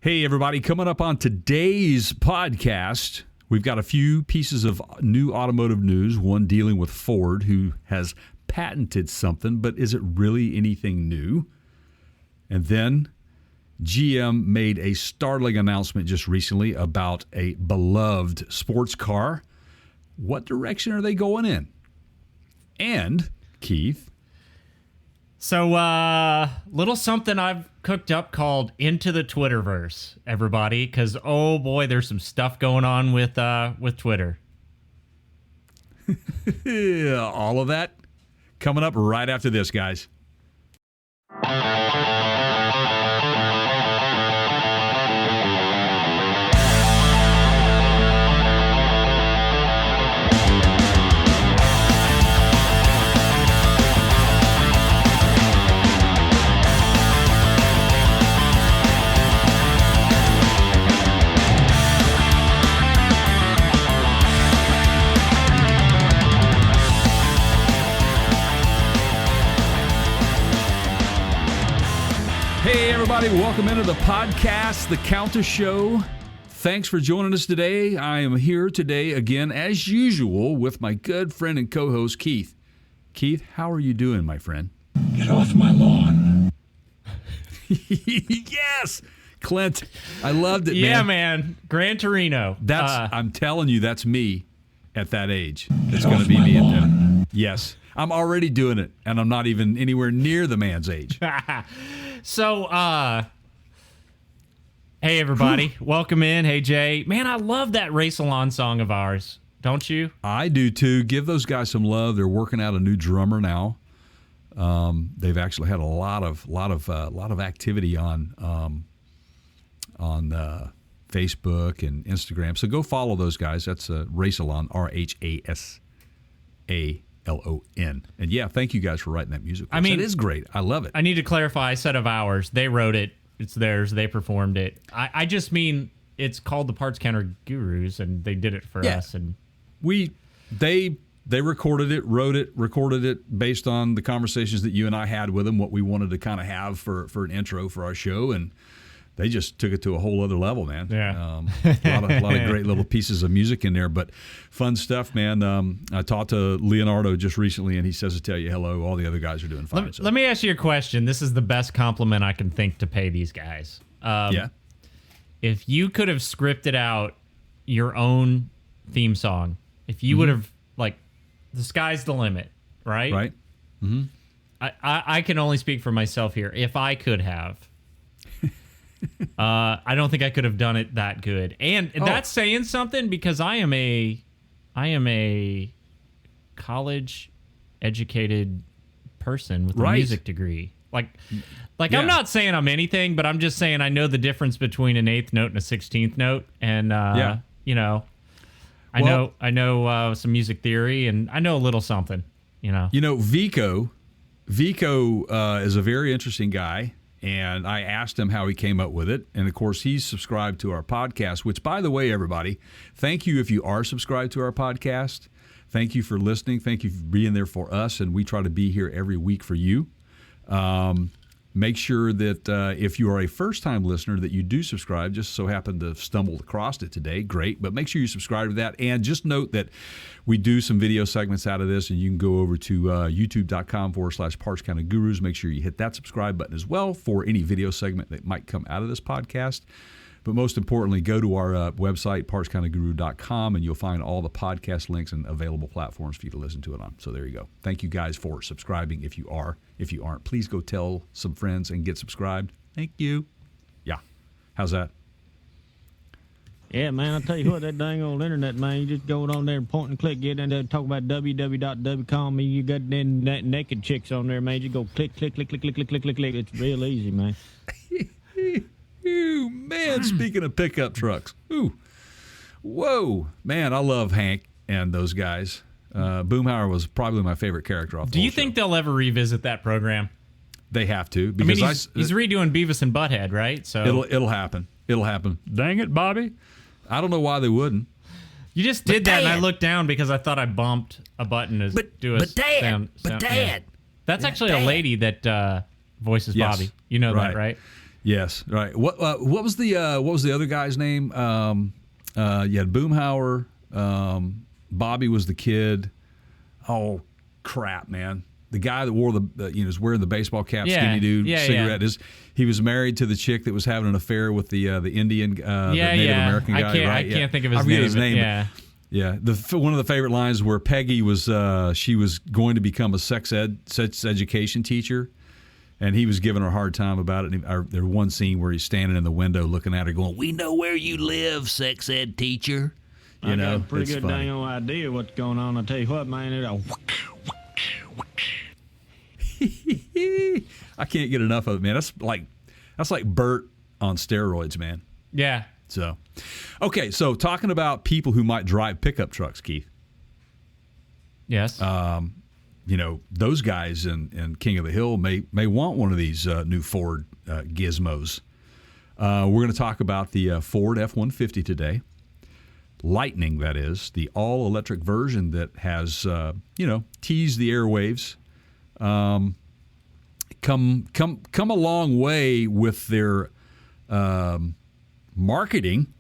Hey, everybody, coming up on today's podcast, we've got a few pieces of new automotive news, one dealing with Ford, who has patented something, but is it really anything new? And then GM made a startling announcement just recently about a beloved sports car. What direction are they going in? And, Keith, so, little something I've cooked up called Into the Twitterverse, everybody, because, oh boy, there's some stuff going on with Twitter. all of that coming up right after this, guys. Hey, everybody, welcome into the podcast, The Counter Show. Thanks for joining us today. I am here today again, as usual, with my good friend and co-host, Keith. Keith, how are you doing, my friend? Get off my lawn. Yes! Clint, I loved it, man. Yeah, man. Gran Torino. I'm telling you, that's me at that age. It's going to be me at that. Yes. I'm already doing it, and I'm not even anywhere near the man's age. So, hey, everybody. Welcome in. Hey, Jay. Man, I love that Race Alon song of ours. Don't you? I do, too. Give those guys some love. They're working out a new drummer now. They've actually had a lot of activity on Facebook and Instagram. So go follow those guys. That's Race Alon, RHASALON. And yeah, thank you guys for writing that music. I mean, it is great. I love it. I need to clarify. I said of ours. They wrote it. It's theirs. They performed it. I just mean it's called the Parts Counter Gurus, and they did it for us. And they recorded it, wrote it, recorded it based on the conversations that you and I had with them, what we wanted to kind of have for an intro for our show, and they just took it to a whole other level, man. Yeah. A lot of great little pieces of music in there, but fun stuff, man. I talked to Leonardo just recently, and he says to tell you hello. All the other guys are doing fine. Let me ask you a question. This is the best compliment I can think to pay these guys. Yeah. If you could have scripted out your own theme song, if you would have, like, the sky's the limit, right? Right. Mm-hmm. I can only speak for myself here. If I could have, I don't think I could have done it that good. And that's saying something, because I am a college educated person with a music degree. Like yeah. I'm not saying I'm anything, but I'm just saying I know the difference between an 8th note and a 16th note. And you know, I know some music theory, and I know a little something, you know. You know, Vico is a very interesting guy. And I asked him how he came up with it. And, of course, he's subscribed to our podcast, which, by the way, everybody, thank you if you are subscribed to our podcast. Thank you for listening. Thank you for being there for us. And we try to be here every week for you. Make sure that if you are a first-time listener that you do subscribe. Just so happened to stumble across it today. Great. But make sure you subscribe to that. And just note that we do some video segments out of this, and you can go over to youtube.com/Parts Counter Gurus. Make sure you hit that subscribe button as well for any video segment that might come out of this podcast. But most importantly, go to our website, partscounterguru.com, and you'll find all the podcast links and available platforms for you to listen to it on. So there you go. Thank you guys for subscribing if you are. If you aren't, please go tell some friends and get subscribed. Thank you. Yeah. How's that? Yeah, man, I'll tell you what, that dang old internet, man, you just go on there and point and click, get in there, talk about www.com, and you got then naked chicks on there, man. You go click. It's real easy, man. Ooh, man, speaking of pickup trucks. Ooh. Whoa. Man, I love Hank and those guys. Boomhauer was probably my favorite character off the Do you think they'll ever revisit that program? They have to. Because he's redoing Beavis and Butthead, right? So it'll happen. It'll happen. Dang it, Bobby. I don't know why they wouldn't. You just did that, and I looked down because I thought I bumped a button to do a sound. Dad. That's actually a lady that voices Yes. Bobby. You know that, right? Yes, right. What was the other guy's name? You had Boomhauer. Bobby was the kid. Oh crap, man! The guy that wore was wearing the baseball cap, skinny dude, cigarette. He was married to the chick that was having an affair with the Indian, the Native American guy. I can't think of his I name. forget his name. Yeah. Yeah, one of the favorite lines where Peggy was she was going to become a sex education teacher, and he was giving her a hard time about it. And there's one scene where he's standing in the window looking at her, going, "We know where you live, sex ed teacher." I got a pretty good dang old idea what's going on. I tell you what, man, I can't get enough of it, man. That's like Bert on steroids, man. Yeah. So, okay, so talking about people who might drive pickup trucks, Keith. Yes. Those guys in King of the Hill may want one of these new Ford gizmos. We're going to talk about the Ford F-150 today. Lightning, that is, the all-electric version that has, teased the airwaves. Come a long way with their marketing,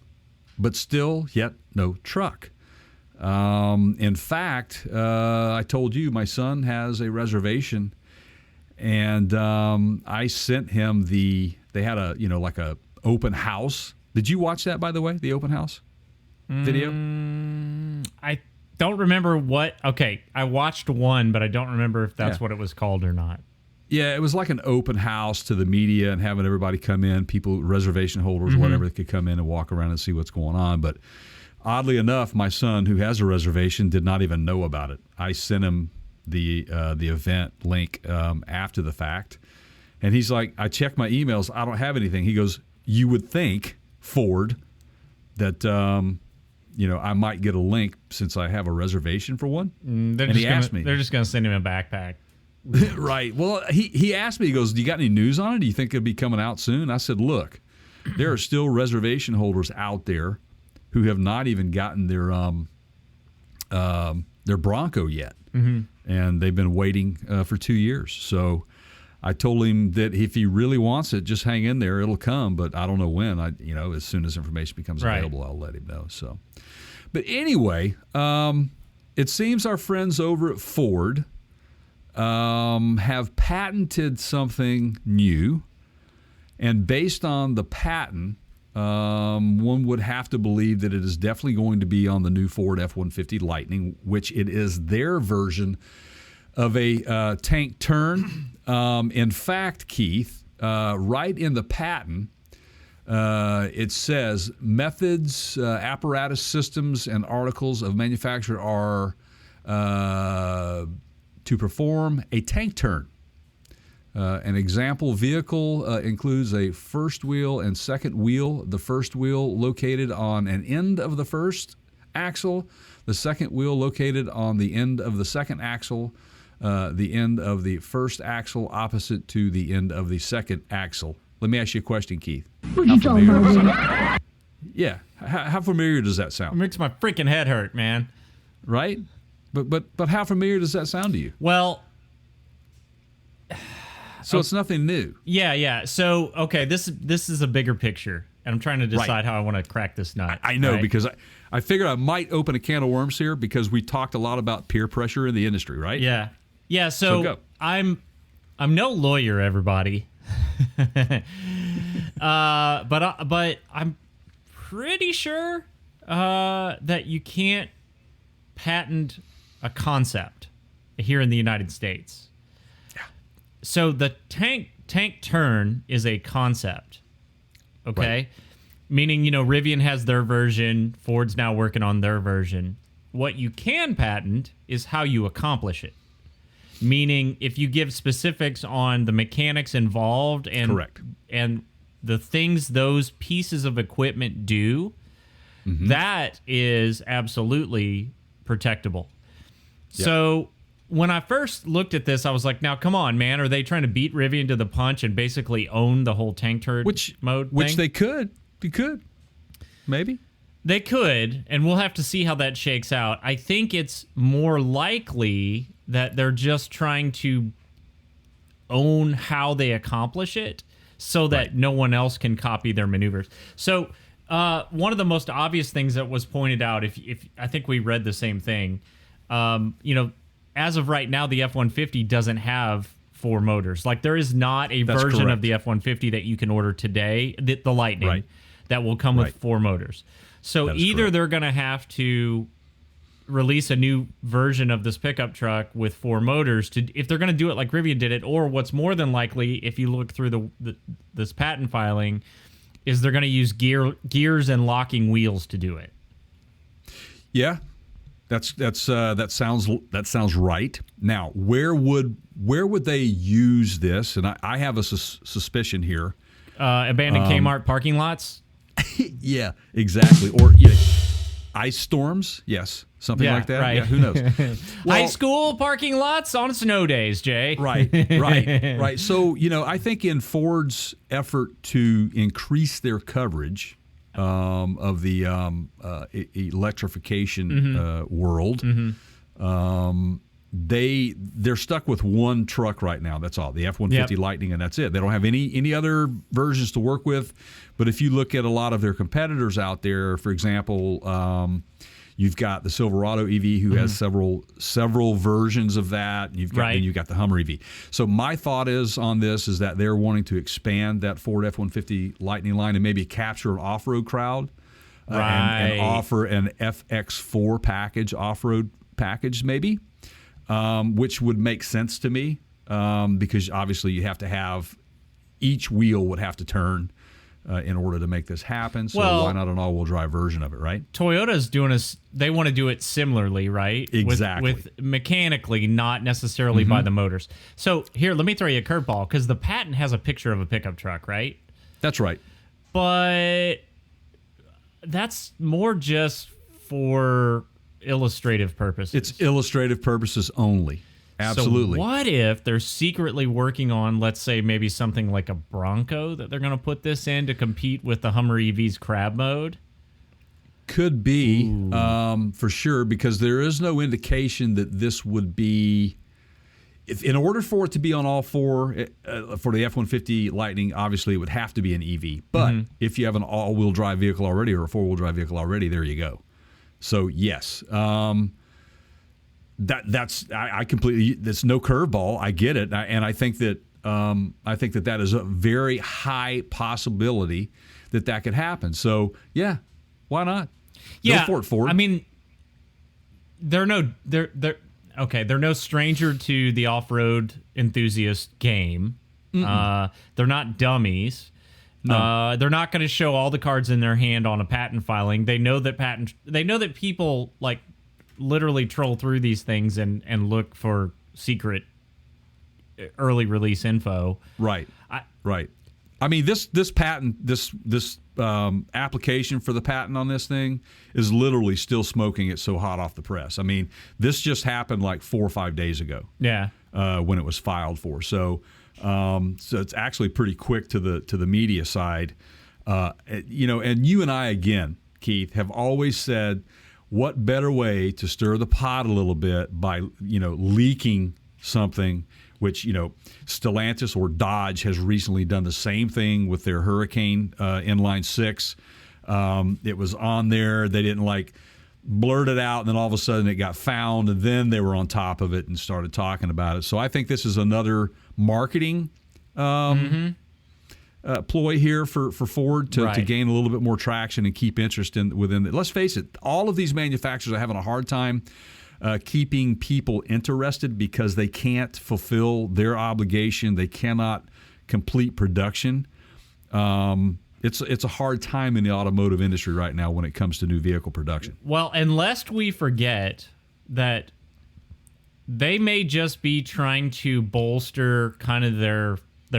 but still yet no truck. In fact, I told you my son has a reservation, and I sent him they had a open house. Did you watch that, by the way, the open house video? I don't remember what. Okay, I watched one, but I don't remember if that's what it was called or not. Yeah, it was like an open house to the media and having everybody come in, people, reservation holders, whatever, that could come in and walk around and see what's going on. But oddly enough, my son, who has a reservation, did not even know about it. I sent him the event link after the fact, and he's like, I checked my emails, I don't have anything. He goes, you would think, Ford, that I might get a link since I have a reservation for one. And he asked me. They're just going to send him a backpack. Right. Well, he asked me, he goes, do you got any news on it? Do you think it'll be coming out soon? I said, look, there are still reservation holders out there who have not even gotten their Bronco yet. Mm-hmm. And they've been waiting for 2 years. So I told him that if he really wants it, just hang in there. It'll come, but I don't know when. As soon as information becomes available, I'll let him know. So, but anyway, it seems our friends over at Ford have patented something new, and based on the patent, one would have to believe that it is definitely going to be on the new Ford F-150 Lightning, which it is their version of a tank turn. In fact, Keith, right in the patent, it says methods, apparatus, systems, and articles of manufacture are to perform a tank turn. An example vehicle includes a first wheel and second wheel. The first wheel located on an end of the first axle. The second wheel located on the end of the second axle. The end of the first axle opposite to the end of the second axle. Let me ask you a question, Keith. Yeah. How familiar does that sound? It makes my freaking head hurt, man. Right? But how familiar does that sound to you? Well, so it's nothing new. Yeah. So, okay, this is a bigger picture, and I'm trying to decide how I want to crack this nut. I know, because I figured I might open a can of worms here because we talked a lot about peer pressure in the industry, right? Yeah. So I'm no lawyer, everybody, but I'm pretty sure that you can't patent a concept here in the United States. Yeah. So the tank turn is a concept, okay? Right. Meaning, Rivian has their version, Ford's now working on their version. What you can patent is how you accomplish it. Meaning, if you give specifics on the mechanics involved and correct, and the things those pieces of equipment do, that is absolutely protectable. Yep. So when I first looked at this, I was like, now, come on, man. Are they trying to beat Rivian to the punch and basically own the whole tank turd mode Which thing? they could. They could. Maybe. They could, and we'll have to see how that shakes out. I think it's more likely that they're just trying to own how they accomplish it. so that no one else can copy their maneuvers. So one of the most obvious things that was pointed out, if I think we read the same thing, as of right now, the F-150 doesn't have 4 motors. Like, there is not a version correct. of the F-150 that you can order today, the Lightning, that will come with 4 motors. So either correct. they're going to have to release a new version of this pickup truck with 4 motors if they're going to do it like Rivian did it, or what's more than likely, if you look through this patent filing, is they're going to use gears and locking wheels to do it. Yeah, that sounds right. Now, where would they use this? And I have a suspicion here. Abandoned Kmart parking lots. Yeah, exactly. Or ice storms. Yes, something like that. Right. Yeah, who knows? High school parking lots on snow days, Jay. Right. So, I think in Ford's effort to increase their coverage of the electrification world, they're stuck with one truck right now. That's all, the F-150 Lightning, and that's it. They don't have any other versions to work with. But if you look at a lot of their competitors out there, for example, you've got the Silverado EV, who has several versions of that. Then you've got the Hummer EV. So my thought on this is that they're wanting to expand that Ford F-150 Lightning line and maybe capture an off-road crowd, and offer an FX4 package, off-road package maybe, which would make sense to me, because obviously you have to have, each wheel would have to turn in order to make this happen. So why not an all-wheel drive version of it, right? Toyota's doing they want to do it similarly, right? Exactly. With mechanically, not necessarily by the motors. So here, let me throw you a curveball, because the patent has a picture of a pickup truck, right? That's right. But that's more just for illustrative purposes. It's illustrative purposes only. Absolutely. So what if they're secretly working on, let's say, maybe something like a Bronco that they're going to put this in to compete with the Hummer EV's crab mode? Could be, for sure, because there is no indication that this would be. In order for it to be on all 4 for the F-150 Lightning, obviously it would have to be an EV. But if you have an all-wheel drive vehicle already or a 4-wheel drive vehicle already, there you go. So yes. I completely. That's no curveball. I get it, and I think that that is a very high possibility that could happen. So yeah, why not? Yeah, go for it, Ford. I mean, they're no stranger to the off-road enthusiast game. They're not dummies. No. They're not going to show all the cards in their hand on a patent filing. They know that people like literally troll through these things and look for secret early release info. Right. Right. I mean, this patent, this application for the patent on this thing is literally still smoking it so hot off the press. I mean, this just happened like 4 or 5 days ago. Yeah. When it was filed for. So it's actually pretty quick to the media side. And you and I, again, Keith, have always said, what better way to stir the pot a little bit by, leaking something, which, Stellantis or Dodge has recently done the same thing with their Hurricane Inline 6. It was on there. They didn't blurt it out, and then all of a sudden it got found, and then they were on top of it and started talking about it. So I think this is another marketing ploy here for Ford to gain a little bit more traction and keep interest within it. Let's face it, all of these manufacturers are having a hard time keeping people interested because they can't fulfill their obligation. They cannot complete production. It's a hard time in the automotive industry right now when it comes to new vehicle production. Well, and lest we forget that they may just be trying to bolster kind of their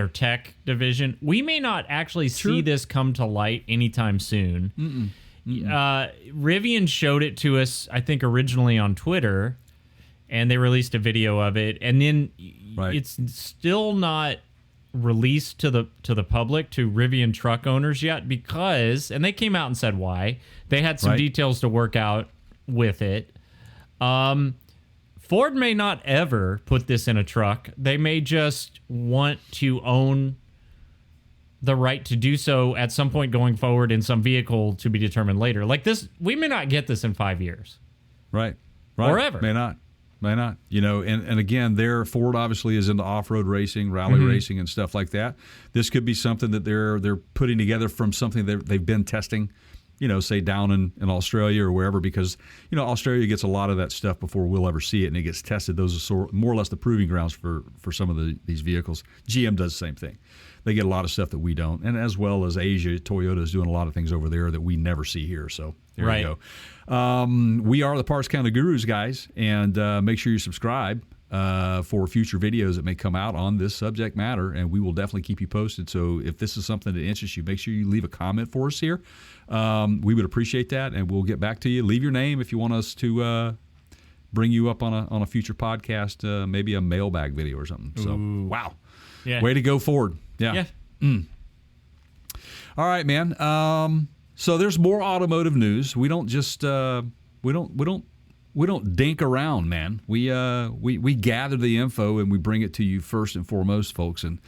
tech division. We may not actually see this come to light anytime soon. Rivian showed it to us, I think, originally on Twitter, and they released a video of it, and then it's still not released to the public, to Rivian truck owners yet, because, and they came out and said why, they had some details to work out with it. Ford may not ever put this in a truck. They may just want to own the right to do so at some point going forward in some vehicle to be determined later. Like this, we may not get this in 5 years. Right. Or ever. May not. You know, and again, Ford obviously is into off-road racing, rally racing, and stuff like that. This could be something that they're putting together from something that they've been testing, you know, say down in Australia or wherever, because, you know, Australia gets a lot of that stuff before we'll ever see it, and it gets tested. Those are more or less the proving grounds for some of these vehicles. GM does the same thing. They get a lot of stuff that we don't, and as well as Asia, Toyota is doing a lot of things over there that we never see here. So there you go. We are the Parts Counter Gurus, guys, and make sure you subscribe for future videos that may come out on this subject matter, and we will definitely keep you posted. So if this is something that interests you, make sure you leave a comment for us here. We would appreciate that, and we'll get back to you. Leave your name if you want us to bring you up on a future podcast, maybe a mailbag video or something. So, wow. Yeah. Way to go, Ford. Yeah. All right, man. So there's more automotive news. We don't just we don't dink around, man. We gather the info and we bring it to you first and foremost, folks. And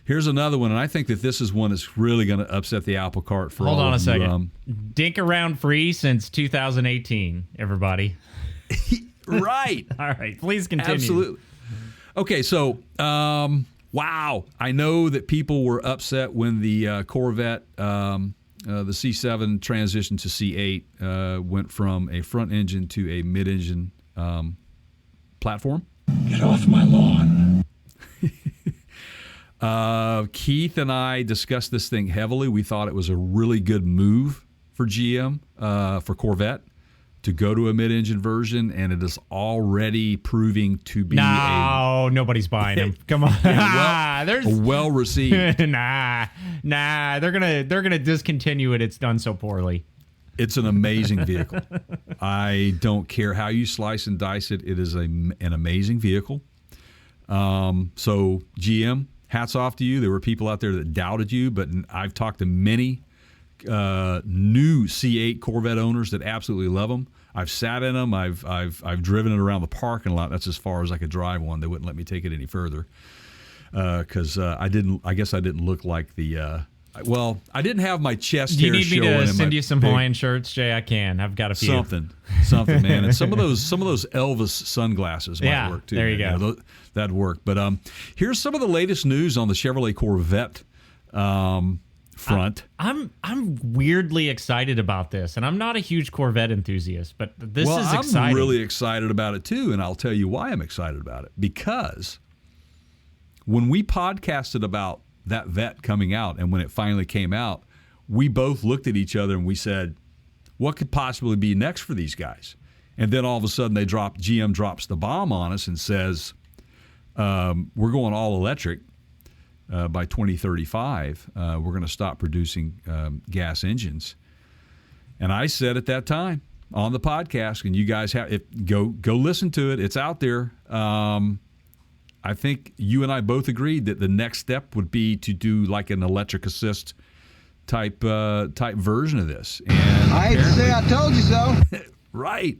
here's another one, and I think that this is one that's really going to upset the apple cart for all of you. Hold on a second. Dink around free since 2018, everybody. Right. All right. Please continue. Absolutely. Okay, so wow. I know that people were upset when the Corvette, the C7 transitioned to C8, went from a front engine to a mid-engine platform. Get off my lawn. Keith and I discussed this thing heavily. We thought it was a really good move for GM, for Corvette, to go to a mid-engine version, and it is already proving to be nobody's buying them. Come on. Well received. Nah. They're gonna discontinue it. It's done so poorly. It's an amazing vehicle. I don't care how you slice and dice it. It is an amazing vehicle. So GM, hats off to you. There were people out there that doubted you, but I've talked to many new C8 Corvette owners that absolutely love them. I've sat in them. I've driven it around the parking lot. That's as far as I could drive one. They wouldn't let me take it any further because I guess I didn't look like the. Well, I didn't have my chest hair showing. You need me to send you some Hawaiian shirts, Jay? I can. I've got a few. Something, man. And some of those Elvis sunglasses might work too. There you go. That'd work. But here's some of the latest news on the Chevrolet Corvette front. I'm weirdly excited about this, and I'm not a huge Corvette enthusiast, but this is exciting. I'm really excited about it too, and I'll tell you why I'm excited about it. Because when we podcasted about that Vette coming out, and when it finally came out, we both looked at each other and we said, what could possibly be next for these guys? And then all of a sudden GM drops the bomb on us and says, we're going all electric by 2035. We're going to stop producing gas engines. And I said at that time on the podcast, and you guys go listen to it. It's out there. I think you and I both agreed that the next step would be to do like an electric assist type version of this. And I hate to say I told you so. Right.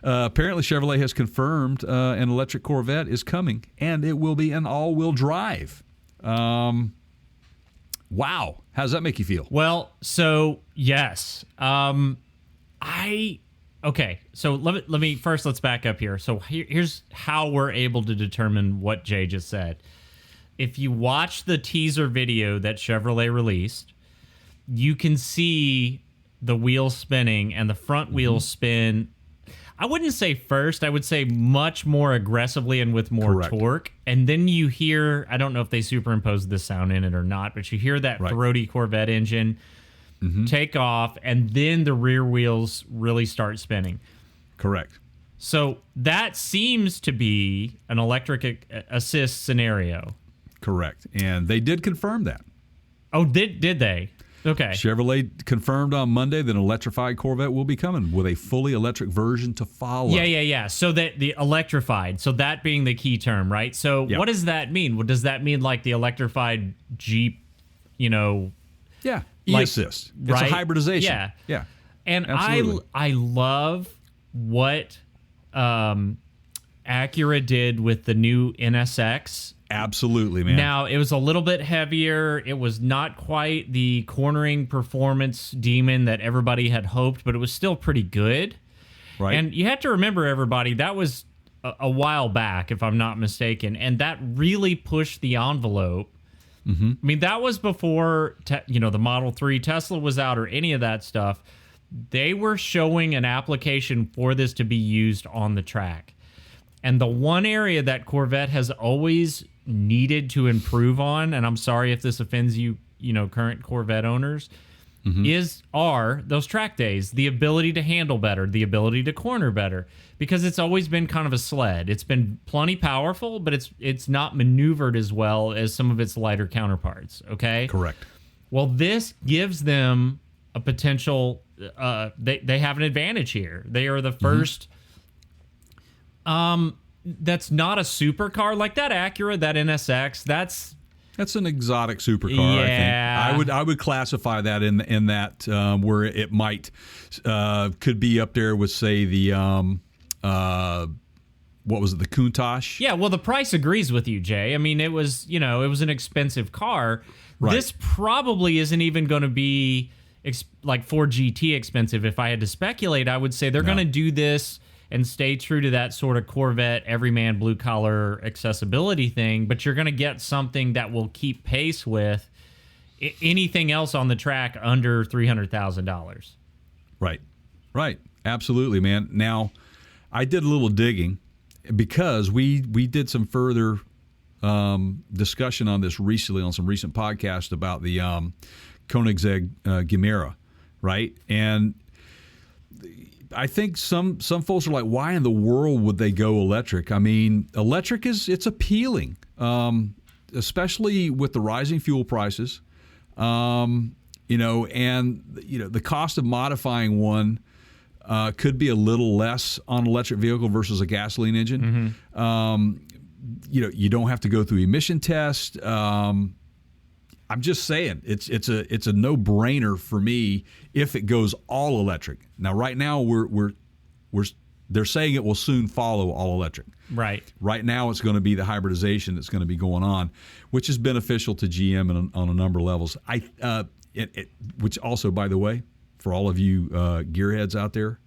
Apparently Chevrolet has confirmed an electric Corvette is coming, and it will be an all-wheel drive. Wow. How does that make you feel? Well, so yes. Okay, so let me first, let's back up here. So here's how we're able to determine what Jay just said. If you watch the teaser video that Chevrolet released, you can see the wheels spinning, and the front wheels spin. I wouldn't say first. I would say much more aggressively and with more torque. And then you hear, I don't know if they superimposed this sound in it or not, but you hear that throaty Corvette engine take off, and then the rear wheels really start spinning. Correct. So that seems to be an electric assist scenario. Correct. And they did confirm that. Oh, did they? Okay. Chevrolet confirmed on Monday that an electrified Corvette will be coming with a fully electric version to follow. Yeah. So that the electrified, so that being the key term, right? So what does that mean? What does that mean, like the electrified Jeep, Yeah. E-Assist. It's a hybridization. Yeah. And I love what Acura did with the new NSX Absolutely, man. Now, it was a little bit heavier. It was not quite the cornering performance demon that everybody had hoped, but it was still pretty good. Right. And you have to remember, everybody, that was a while back, if I'm not mistaken, and that really pushed the envelope. I mean, that was before the Model 3 Tesla was out or any of that stuff. They were showing an application for this to be used on the track. And the one area that Corvette has always needed to improve on, and I'm sorry if this offends you, current Corvette owners, are those track days, the ability to handle better, the ability to corner better, because it's always been kind of a sled. It's been plenty powerful, but it's not maneuvered as well as some of its lighter counterparts. Okay, correct. Well, this gives them a potential. They have an advantage here. They are the first. That's not a supercar like that Acura, that NSX. That's an exotic supercar. Yeah. I think I would classify that in that where it might could be up there with, say, the what was it, the Countach? Yeah, well, the price agrees with you, Jay. I mean, it was an expensive car. Right. This probably isn't even going to be like Ford GT expensive. If I had to speculate, I would say they're going to do this and stay true to that sort of Corvette everyman blue collar accessibility thing, but you're going to get something that will keep pace with anything else on the track under $300,000. Right. Absolutely, man. Now, I did a little digging because we did some further discussion on this recently on some recent podcasts about the Koenigsegg Gemera, right? And I think some folks are like, why in the world would they go electric? I mean, electric it's appealing, especially with the rising fuel prices, and the cost of modifying one could be a little less on an electric vehicle versus a gasoline engine. You don't have to go through emission tests. I'm just saying it's a no-brainer for me if it goes all electric. Now, right now they're saying it will soon follow all electric. Right. Right now, it's going to be the hybridization that's going to be going on, which is beneficial to GM on a number of levels. Which also, by the way, for all of you gearheads out there,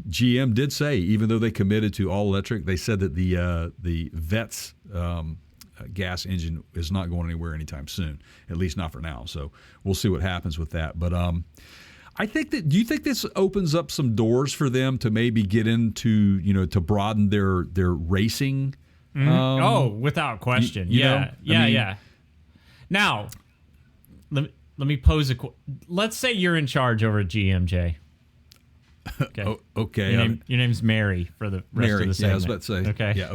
GM did say, even though they committed to all electric, they said that the Vet's gas engine is not going anywhere anytime soon, at least not for now. So we'll see what happens with that. But I think do you think this opens up some doors for them to maybe get into, to broaden their racing? Without question. Yeah. Now, let me pose let's say you're in charge over at GMJ. Okay. Okay. Your name's Mary for the rest of the segment. Yeah, I was about to say. Okay. Yeah.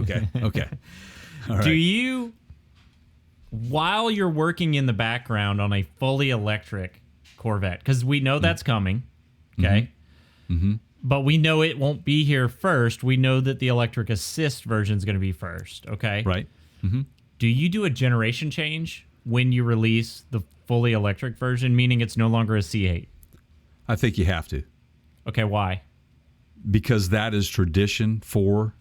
Okay. All right. Do you, while you're working in the background on a fully electric Corvette, because we know that's coming, okay? But we know it won't be here first. We know that the electric assist version is going to be first, okay? Right. Do you do a generation change when you release the fully electric version, meaning it's no longer a C8? I think you have to. Okay, why? Because that is tradition for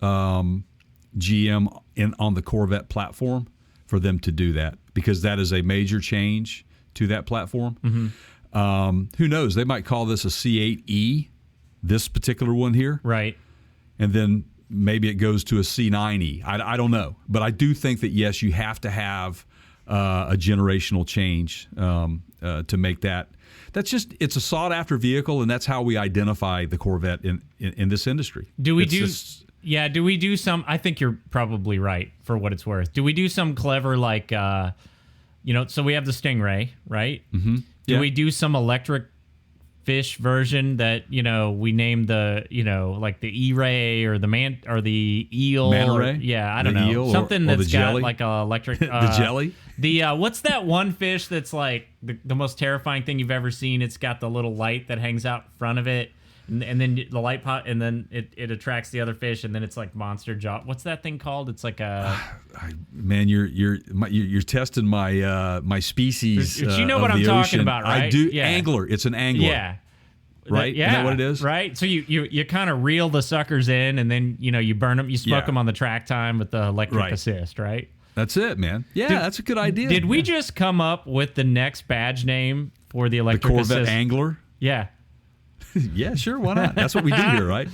GM on the Corvette platform for them to do that, because that is a major change to that platform. Who knows? They might call this a C8E, this particular one here. Right. And then maybe it goes to a C9E. I don't know. But I do think that, yes, you have to have a generational change to make that. It's a sought-after vehicle, and that's how we identify the Corvette in this industry. Do we do some? I think you're probably right for what it's worth. Do we do some clever, like, so we have the Stingray, right? Do we do some electric fish version that, we name the, like the E-Ray or the eel? Manta ray? Yeah, I don't know. Something or that's the got jelly? like a electric. The jelly? What's that one fish that's like the most terrifying thing you've ever seen? It's got the little light that hangs out in front of it. And then the light pot, and then it attracts the other fish, and then it's like monster jaw. What's that thing called? It's like a man. You're testing my species. But you know what I'm talking about, right? I do. Yeah. Angler. It's an angler. Yeah. right? Yeah, isn't that what it is? Right. So you kind of reel the suckers in, and then you burn them. You smoke them on the track time with the electric assist, right? That's it, man. Yeah, that's a good idea. Did we just come up with the next badge name for the electric assist? The Corvette Angler? Yeah. Yeah, sure. Why not? That's what we do here, right?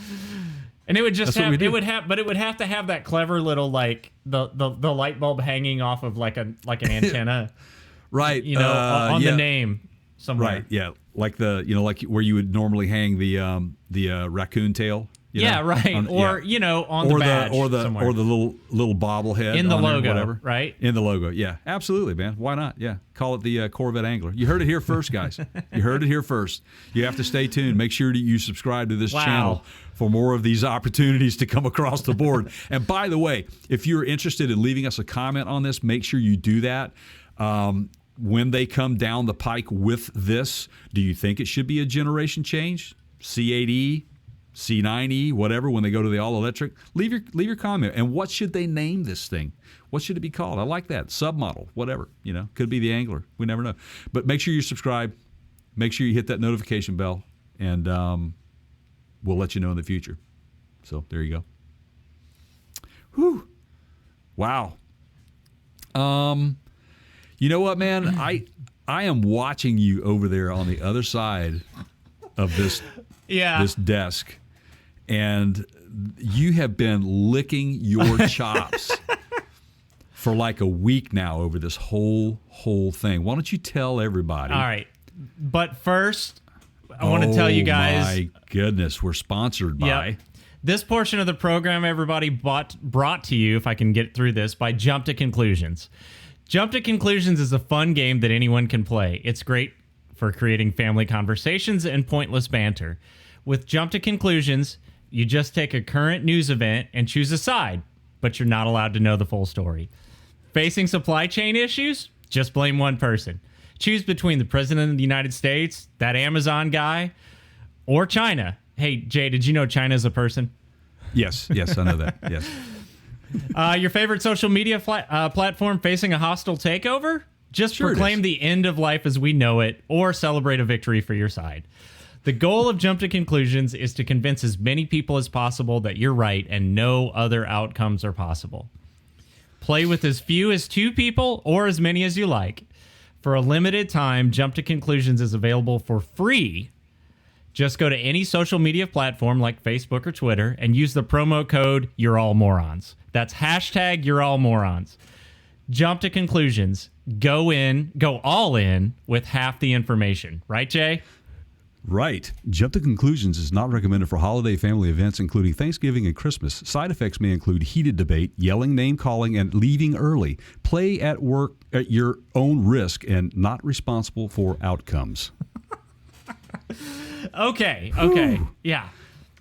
And it would just have but it would have to have that clever little like the light bulb hanging off of like an antenna, right? On the name somewhere, right? Yeah, like like where you would normally hang the raccoon tail. Right. On the badge or the somewhere. or the little bobblehead in the logo, there, whatever. Right? In the logo, yeah, absolutely, man. Why not? Yeah, call it the Corvette Angler. You heard it here first, guys. You heard it here first. You have to stay tuned. Make sure that you subscribe to this channel for more of these opportunities to come across the board. And by the way, if you're interested in leaving us a comment on this, make sure you do that. When they come down the pike with this, do you think it should be a generation change? C8E? C9E, whatever, when they go to the all-electric, leave your comment. And what should they name this thing? What should it be called? I like that. Submodel, whatever. Could be the Angler. We never know. But make sure you subscribe. Make sure you hit that notification bell, and we'll let you know in the future. So there you go. Whew. Wow. You know what, man? I am watching you over there on the other side of this desk. And you have been licking your chops for like a week now over this whole thing. Why don't you tell everybody? All right. But first, I want to tell you guys. Oh, my goodness. We're sponsored by. This portion of the program, everybody, brought to you, if I can get through this, by Jump to Conclusions. Jump to Conclusions is a fun game that anyone can play. It's great for creating family conversations and pointless banter. With Jump to Conclusions, you just take a current news event and choose a side, but you're not allowed to know the full story. Facing supply chain issues? Just blame one person. Choose between the President of the United States, that Amazon guy, or China. Hey, Jay, did you know China's a person? Yes, I know that. Yes. Your favorite social media platform facing a hostile takeover? Just proclaim the end of life as we know it, or celebrate a victory for your side. The goal of Jump to Conclusions is to convince as many people as possible that you're right and no other outcomes are possible. Play with as few as 2 people or as many as you like. For a limited time, Jump to Conclusions is available for free. Just go to any social media platform like Facebook or Twitter and use the promo code You're All Morons. That's hashtag You're All Morons. Jump to Conclusions. Go all in with half the information. Right, Jay? Right. Jump to Conclusions is not recommended for holiday family events, including Thanksgiving and Christmas. Side effects may include heated debate, yelling, name-calling, and leaving early. Play at work at your own risk and not responsible for outcomes. Okay. Yeah.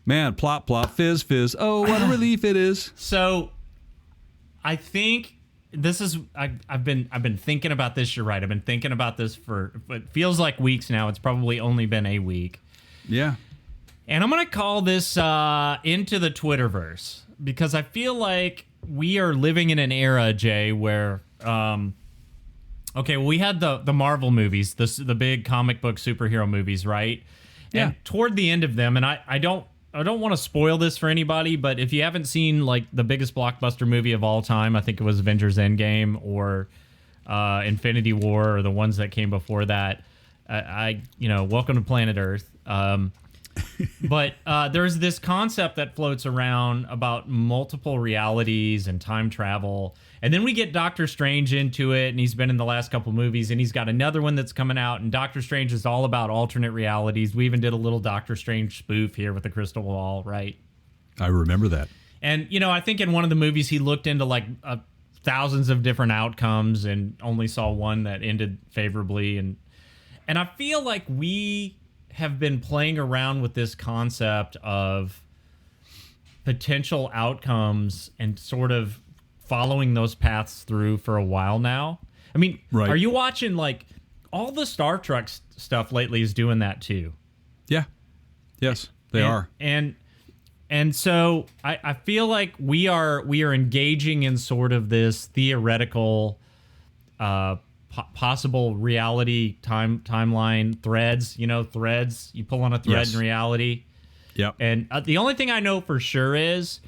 Man, plop, plop, fizz, fizz. Oh, what a relief it is. So, I think this is I've been thinking about this. You're right. I've been thinking about this for it feels like weeks now. It's probably only been a week. Yeah. And I'm gonna call this into the Twitterverse because I feel like we are living in an era, Jay, where we had the Marvel movies, the big comic book superhero movies, right? Yeah. And toward the end of them, and I don't want to spoil this for anybody, but if you haven't seen like the biggest blockbuster movie of all time, I think it was Avengers Endgame or Infinity War or the ones that came before that, Welcome to Planet Earth. But there's this concept that floats around about multiple realities and time travel. And then we get Doctor Strange into it, and he's been in the last couple movies, and he's got another one that's coming out, and Doctor Strange is all about alternate realities. We even did a little Doctor Strange spoof here with the crystal ball, right? I remember that. And, I think in one of the movies he looked into like thousands of different outcomes and only saw one that ended favorably. And I feel like we have been playing around with this concept of potential outcomes and sort of following those paths through for a while now. I mean, right. Are you watching like all the Star Trek stuff lately is doing that too? Yeah. Yes, they are. And so I feel like we are engaging in sort of this theoretical possible reality timeline threads. You know, threads. You pull on a thread in reality. Yep. And the only thing I know for sure is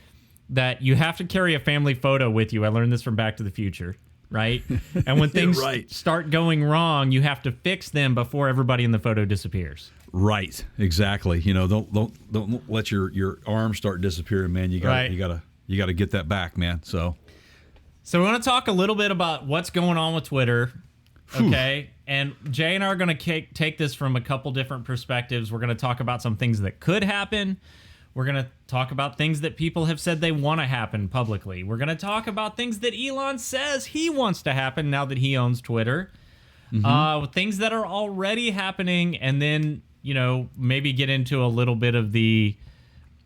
that you have to carry a family photo with you. I learned this from Back to the Future, right? And when things start going wrong, you have to fix them before everybody in the photo disappears. Right. Exactly. You know, don't let your arms start disappearing, man. You got to get that back, man. So we want to talk a little bit about what's going on with Twitter. Okay. And Jay and I are going to take this from a couple different perspectives. We're going to talk about some things that could happen. We're going to talk about things that people have said they want to happen publicly. We're going to talk about things that Elon says he wants to happen now that he owns Twitter. Things that are already happening, and then, you know, maybe get into a little bit of the,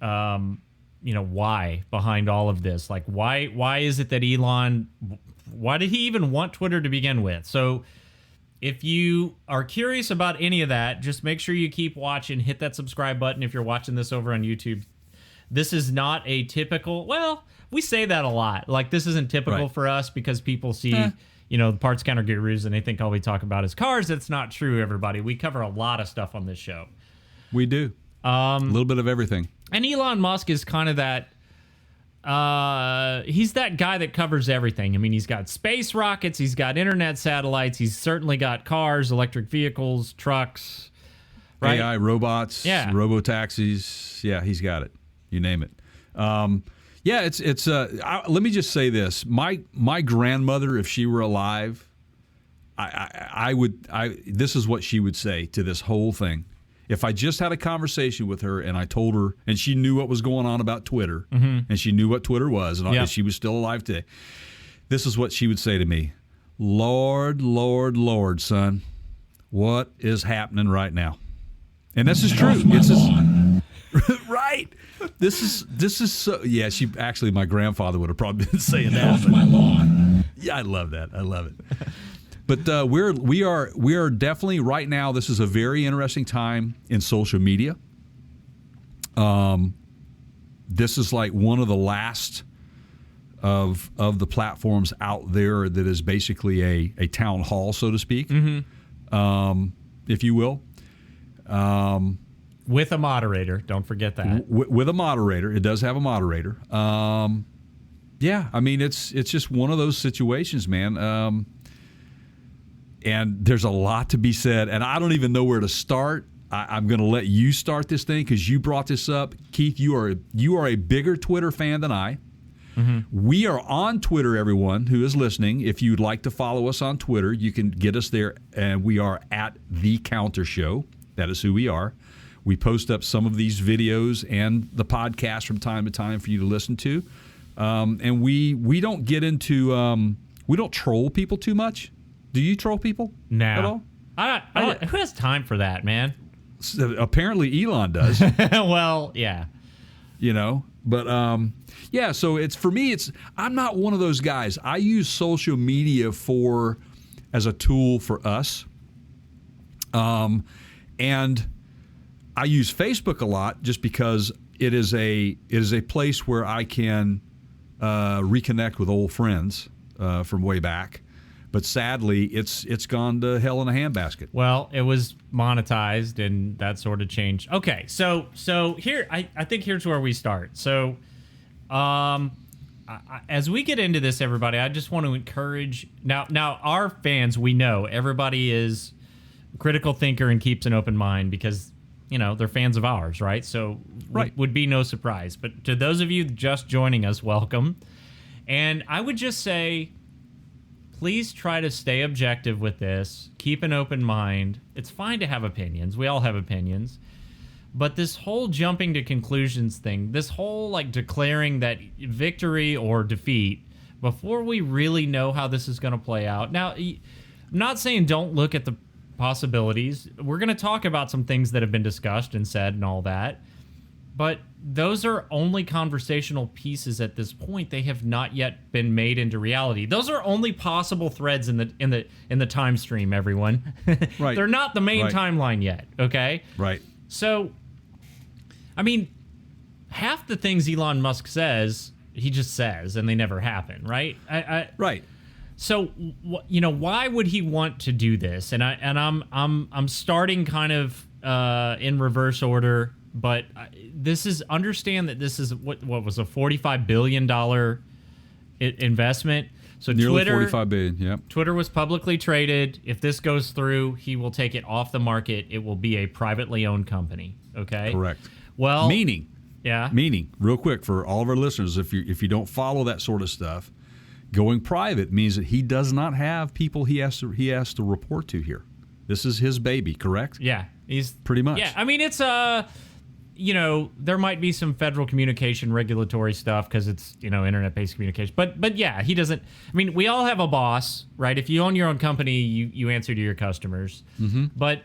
why behind all of this. Like, why is it that Elon... Why did he even want Twitter to begin with? So if you are curious about any of that, just make sure you keep watching. Hit that subscribe button if you're watching this over on YouTube. This is not a typical... Well, we say that a lot. Like, this isn't typical for us because people see, the parts counter gurus and they think all we talk about is cars. That's not true, everybody. We cover a lot of stuff on this show. We do. A little bit of everything. And Elon Musk is kind of that... he's that guy that covers everything. I mean, he's got space rockets, he's got internet satellites, he's certainly got cars, electric vehicles, trucks, right? AI, robots, robo-taxis. Yeah, he's got it. You name it. Let me just say this. My grandmother, if she were alive, this is what she would say to this whole thing. If I just had a conversation with her and I told her, and she knew what was going on about Twitter, and she knew what Twitter was, and she was still alive today, this is what she would say to me. Lord, Lord, Lord, son, what is happening right now? And this is true. It's right. This is so. Yeah, my grandfather would have probably been saying that. Off my lawn. Yeah, I love that. I love it. But we are definitely right now. This is a very interesting time in social media. This is like one of the last of the platforms out there that is basically a town hall, so to speak, if you will. With a moderator, don't forget that. With a moderator, it does have a moderator. Yeah, I mean it's just one of those situations, man. And there's a lot to be said, and I don't even know where to start. I'm going to let you start this thing because you brought this up. Keith, you are a bigger Twitter fan than I. We are on Twitter, everyone who is listening. If you'd like to follow us on Twitter, you can get us there, and we are at The Counter Show. That is who we are. We post up some of these videos and the podcast from time to time for you to listen to. And we don't get into we don't troll people too much. Do you troll people? No. At all? Who has time for that, man? Apparently Elon does. Well, yeah. But so it's for me, I'm not one of those guys. I use social media as a tool for us. And I use Facebook a lot just because it is a place where I can reconnect with old friends from way back. But sadly, it's gone to hell in a handbasket. Well, it was monetized, and that sort of changed. Okay, so here, I think here's where we start. So, as we get into this, everybody, I just want to encourage now our fans. We know everybody is a critical thinker and keeps an open mind because they're fans of ours, right? So, would be no surprise. But to those of you just joining us, welcome. And I would just say, please try to stay objective with this. Keep an open mind. It's fine to have opinions. We all have opinions. But this whole jumping to conclusions thing, this whole declaring that victory or defeat before we really know how this is going to play out. Now, I'm not saying don't look at the possibilities. We're going to talk about some things that have been discussed and said and all that. But those are only conversational pieces at this point. They have not yet been made into reality. Those are only possible threads in the time stream, everyone. Right. They're not the main timeline yet, okay? Right. So, I mean, half the things Elon Musk says, he just says, and they never happen, right? Right. So, why would he want to do this? And I'm starting kind of in reverse order, but understand that this is what was a $45 billion investment. So nearly Twitter, $45 billion. Yep. Twitter was publicly traded. If this goes through, he will take it off the market. It will be a privately owned company. Okay. Correct. Well, meaning, real quick for all of our listeners, if you don't follow that sort of stuff, going private means that he does not have people he has to report to here. This is his baby, correct? Yeah, he's pretty much. Yeah, I mean it's there might be some federal communication regulatory stuff because it's internet-based communication. But yeah, he doesn't. I mean, we all have a boss, right? If you own your own company, you answer to your customers. Mm-hmm. But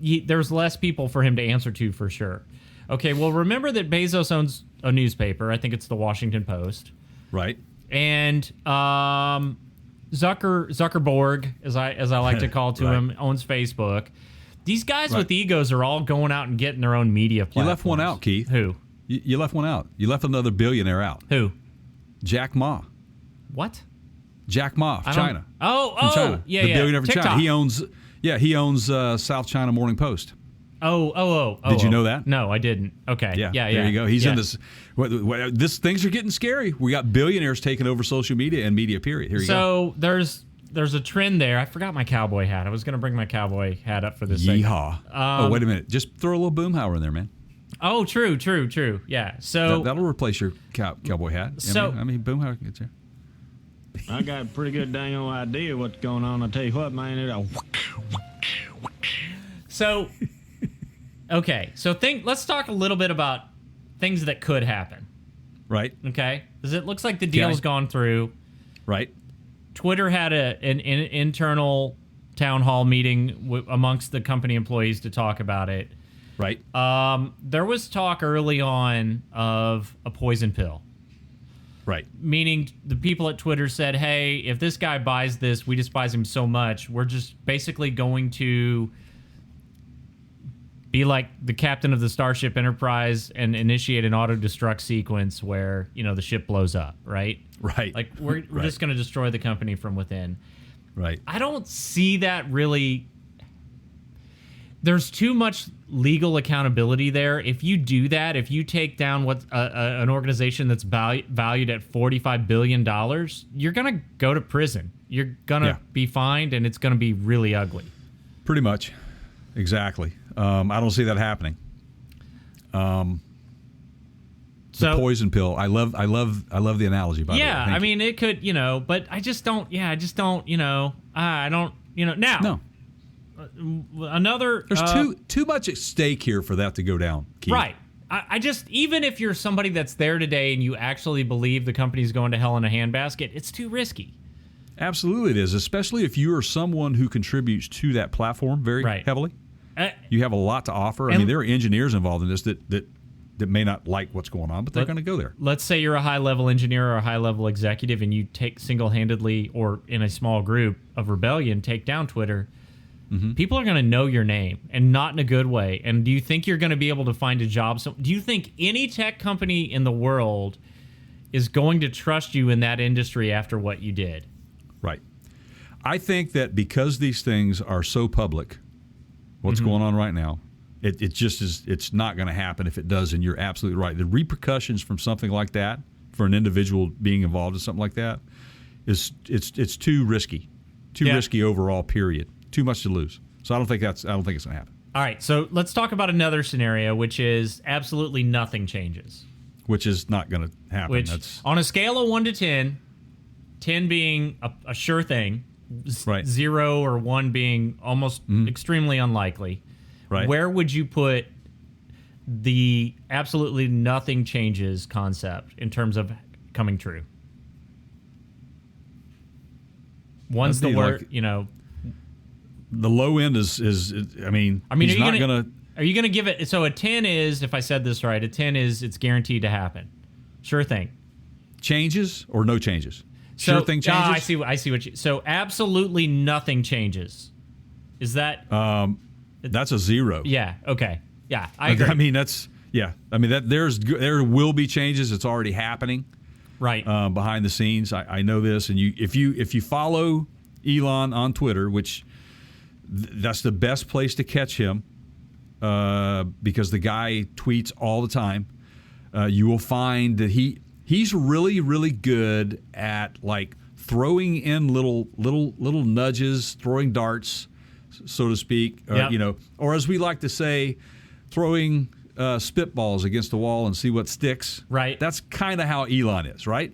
there's less people for him to answer to for sure. Okay, well, remember that Bezos owns a newspaper. I think it's the Washington Post. Right. And Zuckerberg, as I like to call to him, owns Facebook. These guys with egos are all going out and getting their own media platforms. You left one out, Keith. Who? You left one out. You left another billionaire out. Who? Jack Ma. What? Jack Ma of China. From China. Yeah, the billionaire from TikTok. China. He owns South China Morning Post. Did you know that? No, I didn't. Okay. Yeah. There you go. He's in this. Things are getting scary. We got billionaires taking over social media and media. Period. Here you go. So there's a trend there. I forgot my cowboy hat. I was going to bring my cowboy hat up for this. Yeehaw! Wait a minute. Just throw a little boomhauer in there, man. Oh, true. Yeah. So that'll replace your cowboy hat. So I mean boomhauer gets you. I got a pretty good dang old idea what's going on. I tell you what, man. So. Okay, so let's talk a little bit about things that could happen. Right. Okay? Because it looks like the deal's gone through. Right. Twitter had an internal town hall meeting amongst the company employees to talk about it. Right. There was talk early on of a poison pill. Right. Meaning the people at Twitter said, hey, if this guy buys this, we despise him so much, we're just basically going to be like the captain of the Starship Enterprise and initiate an auto-destruct sequence where, the ship blows up, right? Right. Like, we're just going to destroy the company from within. Right. I don't see that really. There's too much legal accountability there. If you do that, if you take down what an organization that's valued at $45 billion, you're going to go to prison. You're going to be fined, and it's going to be really ugly. Pretty much. Exactly. I don't see that happening. The poison pill. I love the analogy. By the way. Yeah, I mean it could, but I just don't. Yeah, I just don't. I don't. Now. No. Another. There's too much at stake here for that to go down, Keith. Right. I just, even if you're somebody that's there today and you actually believe the company's going to hell in a handbasket, it's too risky. Absolutely, it is. Especially if you are someone who contributes to that platform very heavily. You have a lot to offer. I mean, there are engineers involved in this that may not like what's going on, but they're going to go there. Let's say you're a high-level engineer or a high-level executive and you take single-handedly or in a small group of rebellion, take down Twitter. Mm-hmm. People are going to know your name, and not in a good way. And do you think you're going to be able to find a job? Do you think any tech company in the world is going to trust you in that industry after what you did? Right. I think that because these things are so public, what's going on right now, it just is. It's not going to happen if it does, and you're absolutely right. The repercussions from something like that, for an individual being involved in something like that, it's too risky, risky overall. Period. Too much to lose. So I don't think it's going to happen. All right. So let's talk about another scenario, which is absolutely nothing changes. Which is not going to happen. That's on a scale of 1 to 10, 10 being a sure thing. Right. 0 or 1 being almost extremely unlikely. Right. Where would you put the absolutely nothing changes concept in terms of coming true? One's the word, The low end is I mean he's not going to. Are you going to give it? So a 10 is, if I said this right, a 10 is it's guaranteed to happen. Sure thing. Changes or no changes? Sure thing changes? I see what you... So absolutely nothing changes. Is that... that's a 0. Yeah, okay. Yeah, I agree. I mean, that's... Yeah. I mean, there will be changes. It's already happening. right behind the scenes. I know this, and if you follow Elon on Twitter, which that's the best place to catch him, because the guy tweets all the time. You will find that he's really, really good at like throwing in little nudges, throwing darts, so to speak, or as we like to say, throwing spitballs against the wall and see what sticks. Right. That's kind of how Elon is, right?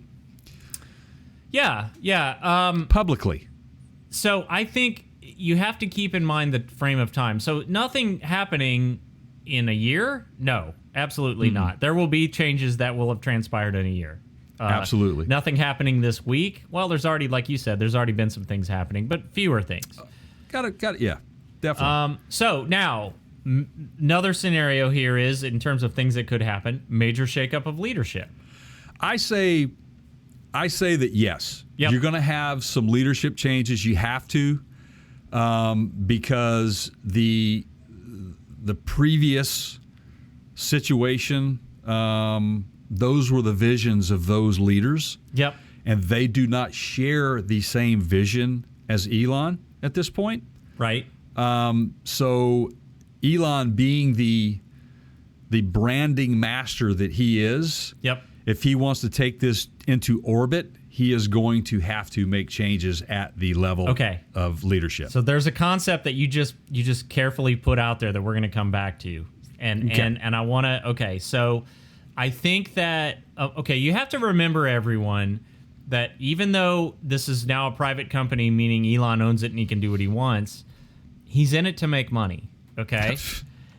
Yeah. Publicly. So I think you have to keep in mind the frame of time. So nothing happening in a year? No, absolutely not. There will be changes that will have transpired in a year. Absolutely. Nothing happening this week. Well, there's already, like you said, there's already been some things happening, but fewer things. Got it. Yeah, definitely. So now, another scenario here is, in terms of things that could happen, major shakeup of leadership. I say that yes. Yep. You're going to have some leadership changes. You have to, because the previous situation, those were the visions of those leaders. Yep. And they do not share the same vision as Elon at this point. Right. So Elon, being the branding master that he is, Yep. if he wants to take this into orbit, he is going to have to make changes at the level of leadership. So there's a concept that you just carefully put out there that we're going to come back to, and I want to. So I think that you have to remember, everyone, that even though this is now a private company, meaning Elon owns it and he can do what he wants, he's in it to make money. Okay.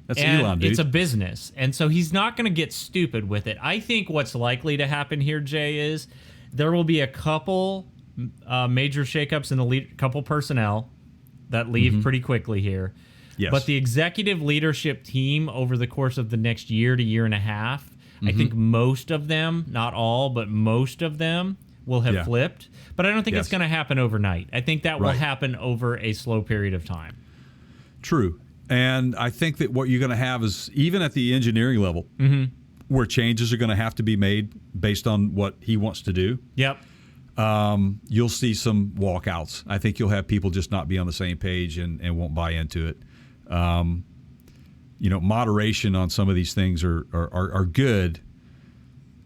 That's and Elon, dude. It's a business, and so he's not going to get stupid with it. I think what's likely to happen here, Jay, is there will be a couple major shakeups in the couple personnel that leave pretty quickly here. Yes. But the executive leadership team over the course of the next year to year and a half, I think most of them, not all, but most of them will have flipped. But I don't think it's going to happen overnight. I think that will happen over a slow period of time. True. And I think that what you're going to have is, even at the engineering level, where changes are going to have to be made based on what he wants to do. Yep. You'll see some walkouts. I think you'll have people just not be on the same page and won't buy into it. Moderation on some of these things are good.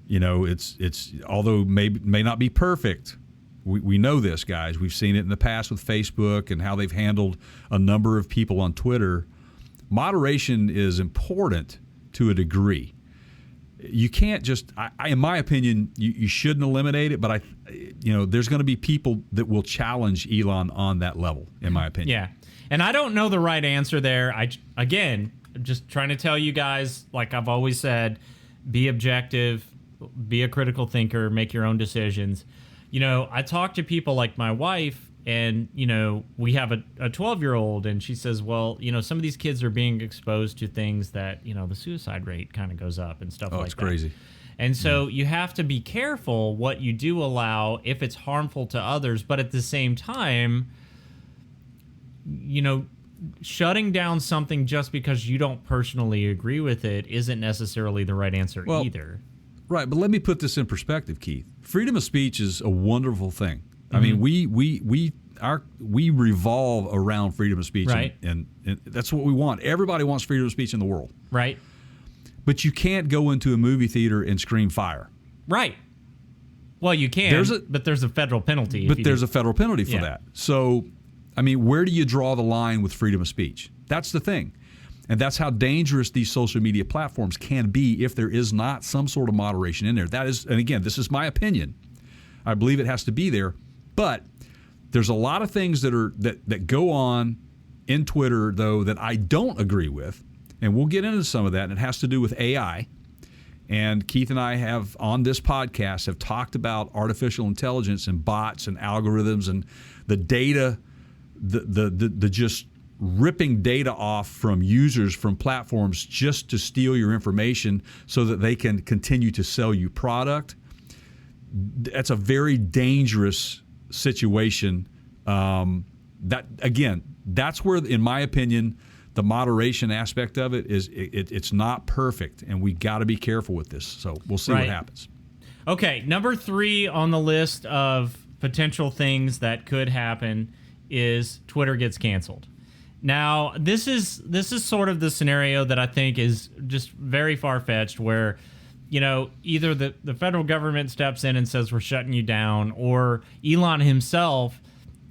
It's although may not be perfect. We know this, guys. We've seen it in the past with Facebook and how they've handled a number of people on Twitter. Moderation is important to a degree. You can't just, in my opinion, you shouldn't eliminate it, but there's going to be people that will challenge Elon on that level, in my opinion. Yeah. And I don't know the right answer there. I'm just trying to tell you guys, like I've always said, be objective, be a critical thinker, make your own decisions. I talk to people like my wife, and, we have a 12-year-old, and she says, well, some of these kids are being exposed to things that, the suicide rate kind of goes up and stuff like that. Oh, it's crazy. And so you have to be careful what you do allow if it's harmful to others, but at the same time, shutting down something just because you don't personally agree with it isn't necessarily the right answer either. Right, but let me put this in perspective, Keith. Freedom of speech is a wonderful thing. I mean, we revolve around freedom of speech, right? And that's what we want. Everybody wants freedom of speech in the world, right? But you can't go into a movie theater and scream fire, right? Well, you can, but there's a federal penalty. But there's a federal penalty for that. So, I mean, where do you draw the line with freedom of speech? That's the thing. And that's how dangerous these social media platforms can be if there is not some sort of moderation in there. That is, and again, this is my opinion. I believe it has to be there. But there's a lot of things that go on in Twitter, though, that I don't agree with. And we'll get into some of that. And it has to do with AI. And Keith and I have, on this podcast, have talked about artificial intelligence and bots and algorithms and the data, the just ripping data off from users, from platforms, just to steal your information so that they can continue to sell you product. That's a very dangerous situation. That, again, that's where, in my opinion, the moderation aspect of it is it's not perfect, and we got to be careful with this. So we'll see what happens. Okay, number 3 on the list of potential things that could happen is Twitter gets canceled. Now, this is sort of the scenario that I think is just very far-fetched, where, you know, either the federal government steps in and says we're shutting you down, or Elon himself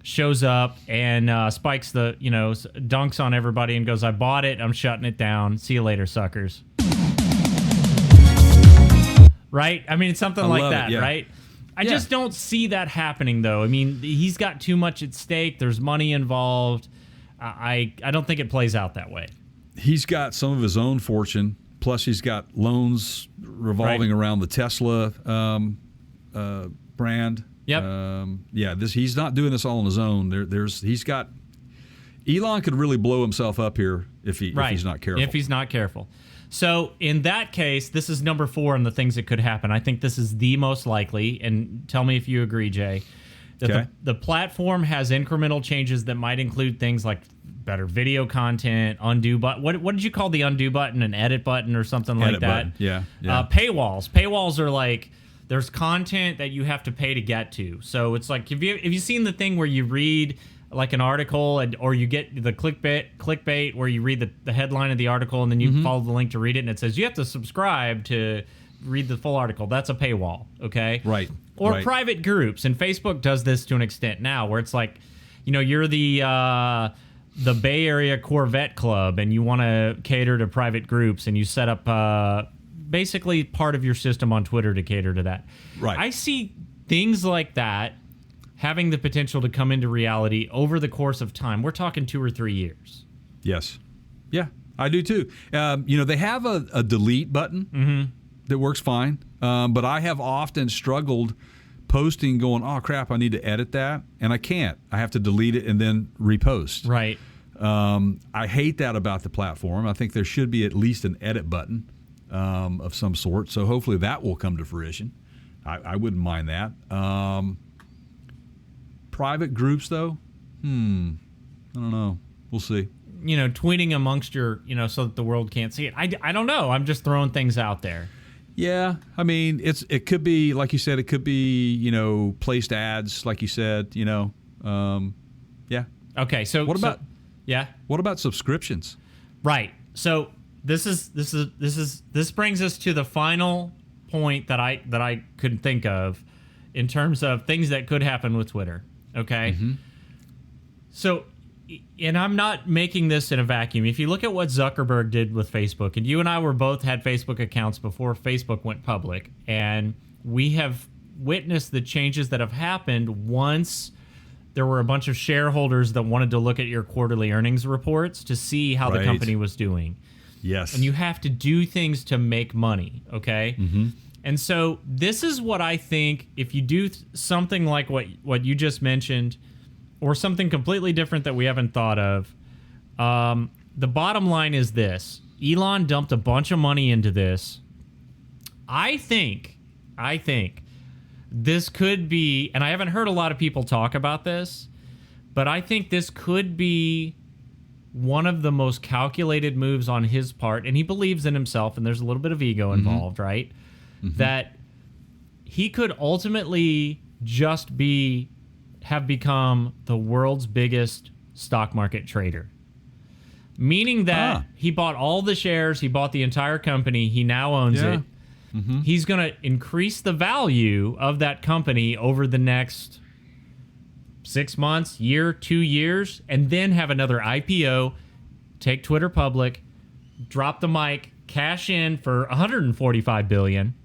shows up and spikes the, you know, dunks on everybody and goes, I bought it, I'm shutting it down, see you later, suckers. Right? I mean, it's something like that, yeah. right? I just don't see that happening, though. I mean, he's got too much at stake. There's money involved. I don't think it plays out that way. He's got some of his own fortune, plus he's got loans revolving around the Tesla brand. Yep. He's not doing this all on his own. Elon could really blow himself up here if he's not careful. If he's not careful. So in that case, this is number 4 on the things that could happen. I think this is the most likely, and tell me if you agree, Jay. That the platform has incremental changes that might include things like better video content, undo button. What did you call the undo button? An edit button or something like that? Button. Yeah. Paywalls. Paywalls are like, there's content that you have to pay to get to. So it's like, have you seen the thing where you read like an article or you get the clickbait where you read the headline of the article and then you follow the link to read it, and it says you have to subscribe to read the full article? That's a paywall, okay? Right. Or private groups, and Facebook does this to an extent now, where it's like, you know, you're the Bay Area Corvette Club and you want to cater to private groups, and you set up basically part of your system on Twitter to cater to that. Right. I see things like that having the potential to come into reality over the course of time. We're talking 2 or 3 years. Yes. Yeah, I do too. You know, they have a delete button that works fine, but I have often struggled posting going, oh, crap, I need to edit that, and I can't. I have to delete it and then repost. Right. I hate that about the platform. I think there should be at least an edit button of some sort, so hopefully that will come to fruition. I wouldn't mind that. Private groups, though, I don't know. We'll see. You know, tweeting amongst your, you know, so that the world can't see it. I don't know. I'm just throwing things out there. Yeah, I mean, it could be, like you said, it could be, you know, placed ads, like you said, you know. Yeah. Okay, so what about what about subscriptions? Right. So this brings us to the final point that I could think of in terms of things that could happen with Twitter. Okay. So, and I'm not making this in a vacuum. If you look at what Zuckerberg did with Facebook, and you and I both had Facebook accounts before Facebook went public, and we have witnessed the changes that have happened once there were a bunch of shareholders that wanted to look at your quarterly earnings reports to see how the company was doing. Yes. And you have to do things to make money, okay? And so this is what I think, if you do something like what you just mentioned, or something completely different that we haven't thought of, the bottom line is this. Elon dumped a bunch of money into this. I think this could be, and I haven't heard a lot of people talk about this, but I think this could be one of the most calculated moves on his part, and he believes in himself, and there's a little bit of ego involved, right? That he could ultimately just have become the world's biggest stock market trader. Meaning that he bought all the shares, he bought the entire company, he now owns it. He's going to increase the value of that company over the next 6 months, year, 2 years, and then have another IPO, take Twitter public, drop the mic, cash in for $145 billion,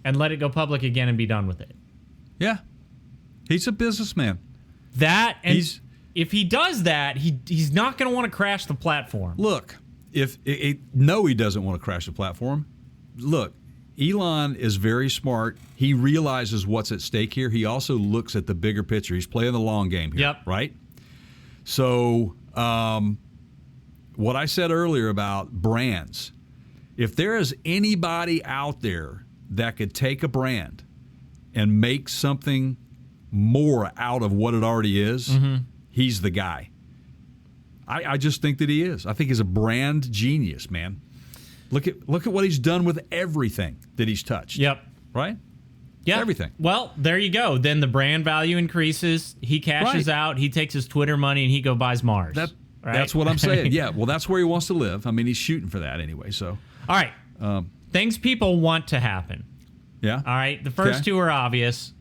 and let it go public again and be done with it. Yeah. He's a businessman. If he does that, he's not going to want to crash the platform. Look, he doesn't want to crash the platform. Look, Elon is very smart. He realizes what's at stake here. He also looks at the bigger picture. He's playing the long game here, right? So what I said earlier about brands, if there is anybody out there that could take a brand and make something more out of what it already is, he's the guy. I just think that he is. I think he's a brand genius, man. Look at what he's done with everything that he's touched. Yep. right? Yeah. Everything. Well, there you go. Then the brand value increases. He cashes out. He takes his Twitter money and he buys Mars. That's what I'm saying. Yeah. Well, that's where he wants to live. I mean, he's shooting for that anyway. So. All right. Things people want to happen. Yeah. All right. The first two are obvious.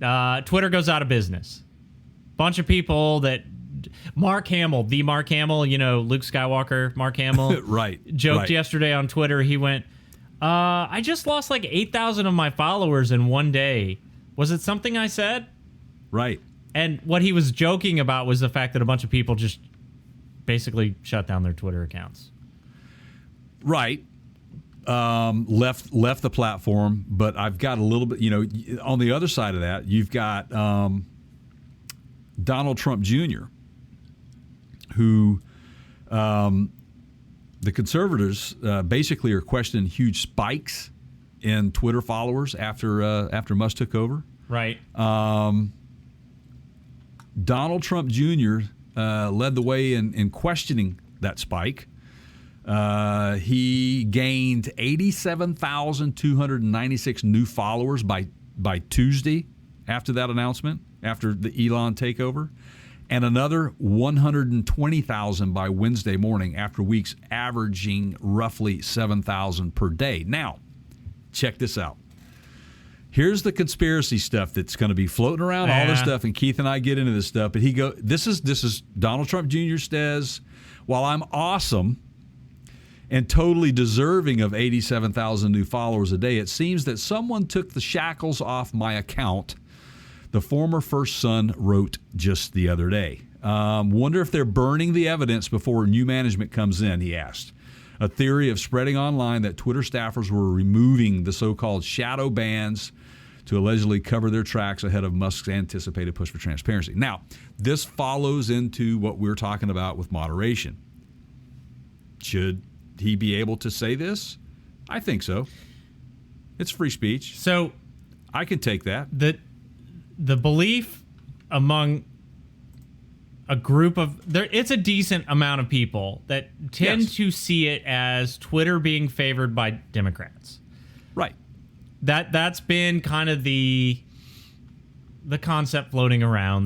Twitter goes out of business. Bunch of people that Mark Hamill, Luke Skywalker, Mark Hamill, right, joked yesterday on Twitter. He went, I just lost like 8,000 of my followers in one day. Was it something I said? Right. And what he was joking about was the fact that a bunch of people just basically shut down their Twitter accounts. Right. Left the platform, but I've got a little bit, on the other side of that, you've got Donald Trump Jr., who the conservatives basically are questioning huge spikes in Twitter followers after Musk took over. Right. Donald Trump Jr. Led the way in questioning that spike. He gained 87,296 new followers by Tuesday after that announcement, after the Elon takeover, and another 120,000 by Wednesday morning after weeks averaging roughly 7,000 per day. Now, check this out. Here's the conspiracy stuff that's going to be floating around, all this stuff, and Keith and I get into this stuff, but this is Donald Trump Jr. says, while I'm awesome and totally deserving of 87,000 new followers a day, it seems that someone took the shackles off my account, the former first son wrote just the other day. Wonder if they're burning the evidence before new management comes in, he asked. A theory of spreading online that Twitter staffers were removing the so-called shadow bans to allegedly cover their tracks ahead of Musk's anticipated push for transparency. Now, this follows into what we're talking about with moderation. Should he be able to say this? I think so. It's free speech. So I can take that. The belief among a group of it's a decent amount of people that tend to see it as Twitter being favored by Democrats. Right. That's been kind of the concept floating around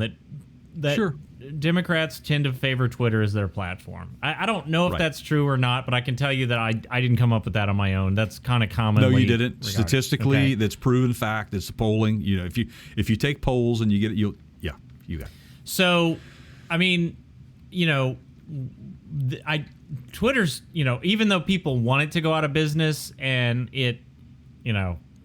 that sure. Democrats tend to favor Twitter as their platform. I don't know if that's true or not, but I can tell you that I didn't come up with that on my own. That's kind of commonly. No, you didn't. regarded. Statistically, that's proven fact. It's polling. If you take polls and you get it, you got it. So, I mean, Twitter's, even though people want it to go out of business and it,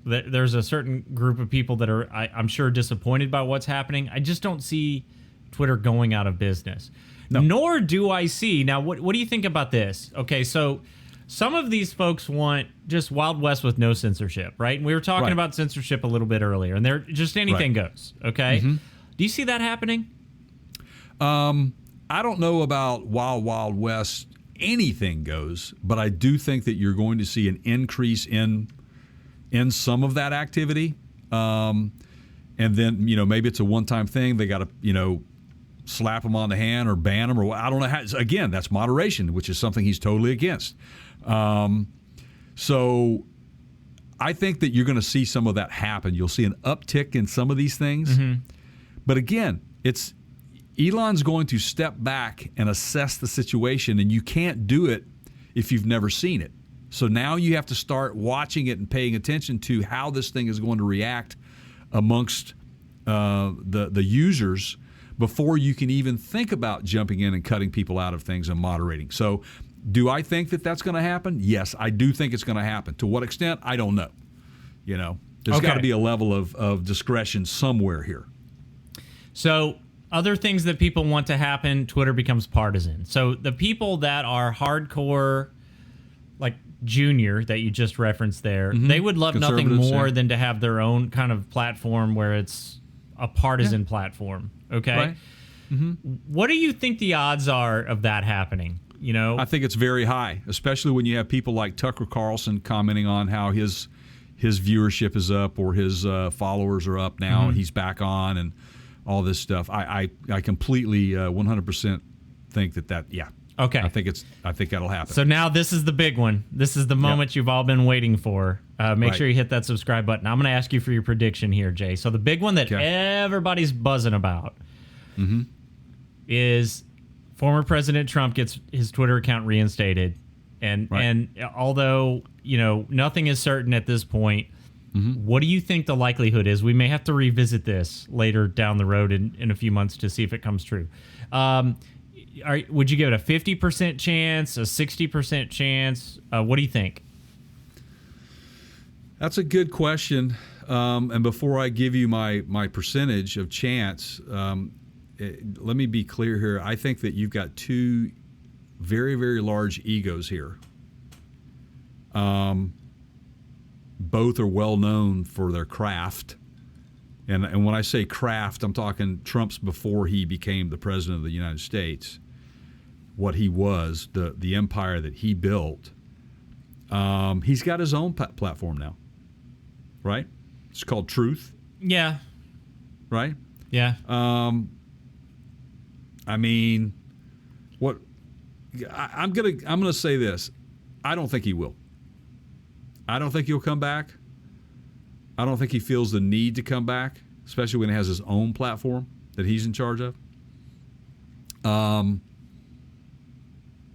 there's a certain group of people that are, I'm sure, disappointed by what's happening. I just don't see Twitter going out of business. No. Nor do I see. Now, what do you think about this? Okay, so some of these folks want just Wild West with no censorship, right? And we were talking about censorship a little bit earlier, and they're just anything goes, okay? Mm-hmm. Do you see that happening? I don't know about Wild West, anything goes, but I do think that you're going to see an increase in some of that activity. And then, maybe it's a one-time thing. They got to, slap them on the hand or ban them, or I don't know how. Again, that's moderation, which is something he's totally against. So I think that you're going to see some of that happen. You'll see an uptick in some of these things. Mm-hmm. But again, Elon's going to step back and assess the situation, and you can't do it if you've never seen it. So now you have to start watching it and paying attention to how this thing is going to react amongst the users before you can even think about jumping in and cutting people out of things and moderating. So do I think that that's going to happen? Yes, I do think it's going to happen. To what extent? I don't know. There's got to be a level of discretion somewhere here. So other things that people want to happen, Twitter becomes partisan. So the people that are hardcore, like Junior that you just referenced there, they would love nothing more than to have their own kind of platform where it's a partisan platform. Okay. Right. Mm-hmm. What do you think the odds are of that happening? I think it's very high, especially when you have people like Tucker Carlson commenting on how his viewership is up or his followers are up now and he's back on and all this stuff. I completely 100% think that yeah. Okay. I think that'll happen. So now this is the big one. This is the moment you've all been waiting for. Make sure you hit that subscribe button. I'm going to ask you for your prediction here, Jay. So the big one that everybody's buzzing about is former President Trump gets his Twitter account reinstated. And although, nothing is certain at this point, what do you think the likelihood is? We may have to revisit this later down the road in a few months to see if it comes true. Would you give it a 50% chance, a 60% chance? What do you think? That's a good question. And before I give you my percentage of chance, let me be clear here. I think that you've got two very, very large egos here. Both are well known for their craft. And when I say craft, I'm talking Trump's before he became the president of the United States. What he was, the empire that he built. He's got his own platform now, right? It's called Truth. Yeah. Right? Yeah. I mean, what I'm gonna say this. I don't think he will. I don't think he'll come back. I don't think he feels the need to come back, especially when he has his own platform that he's in charge of.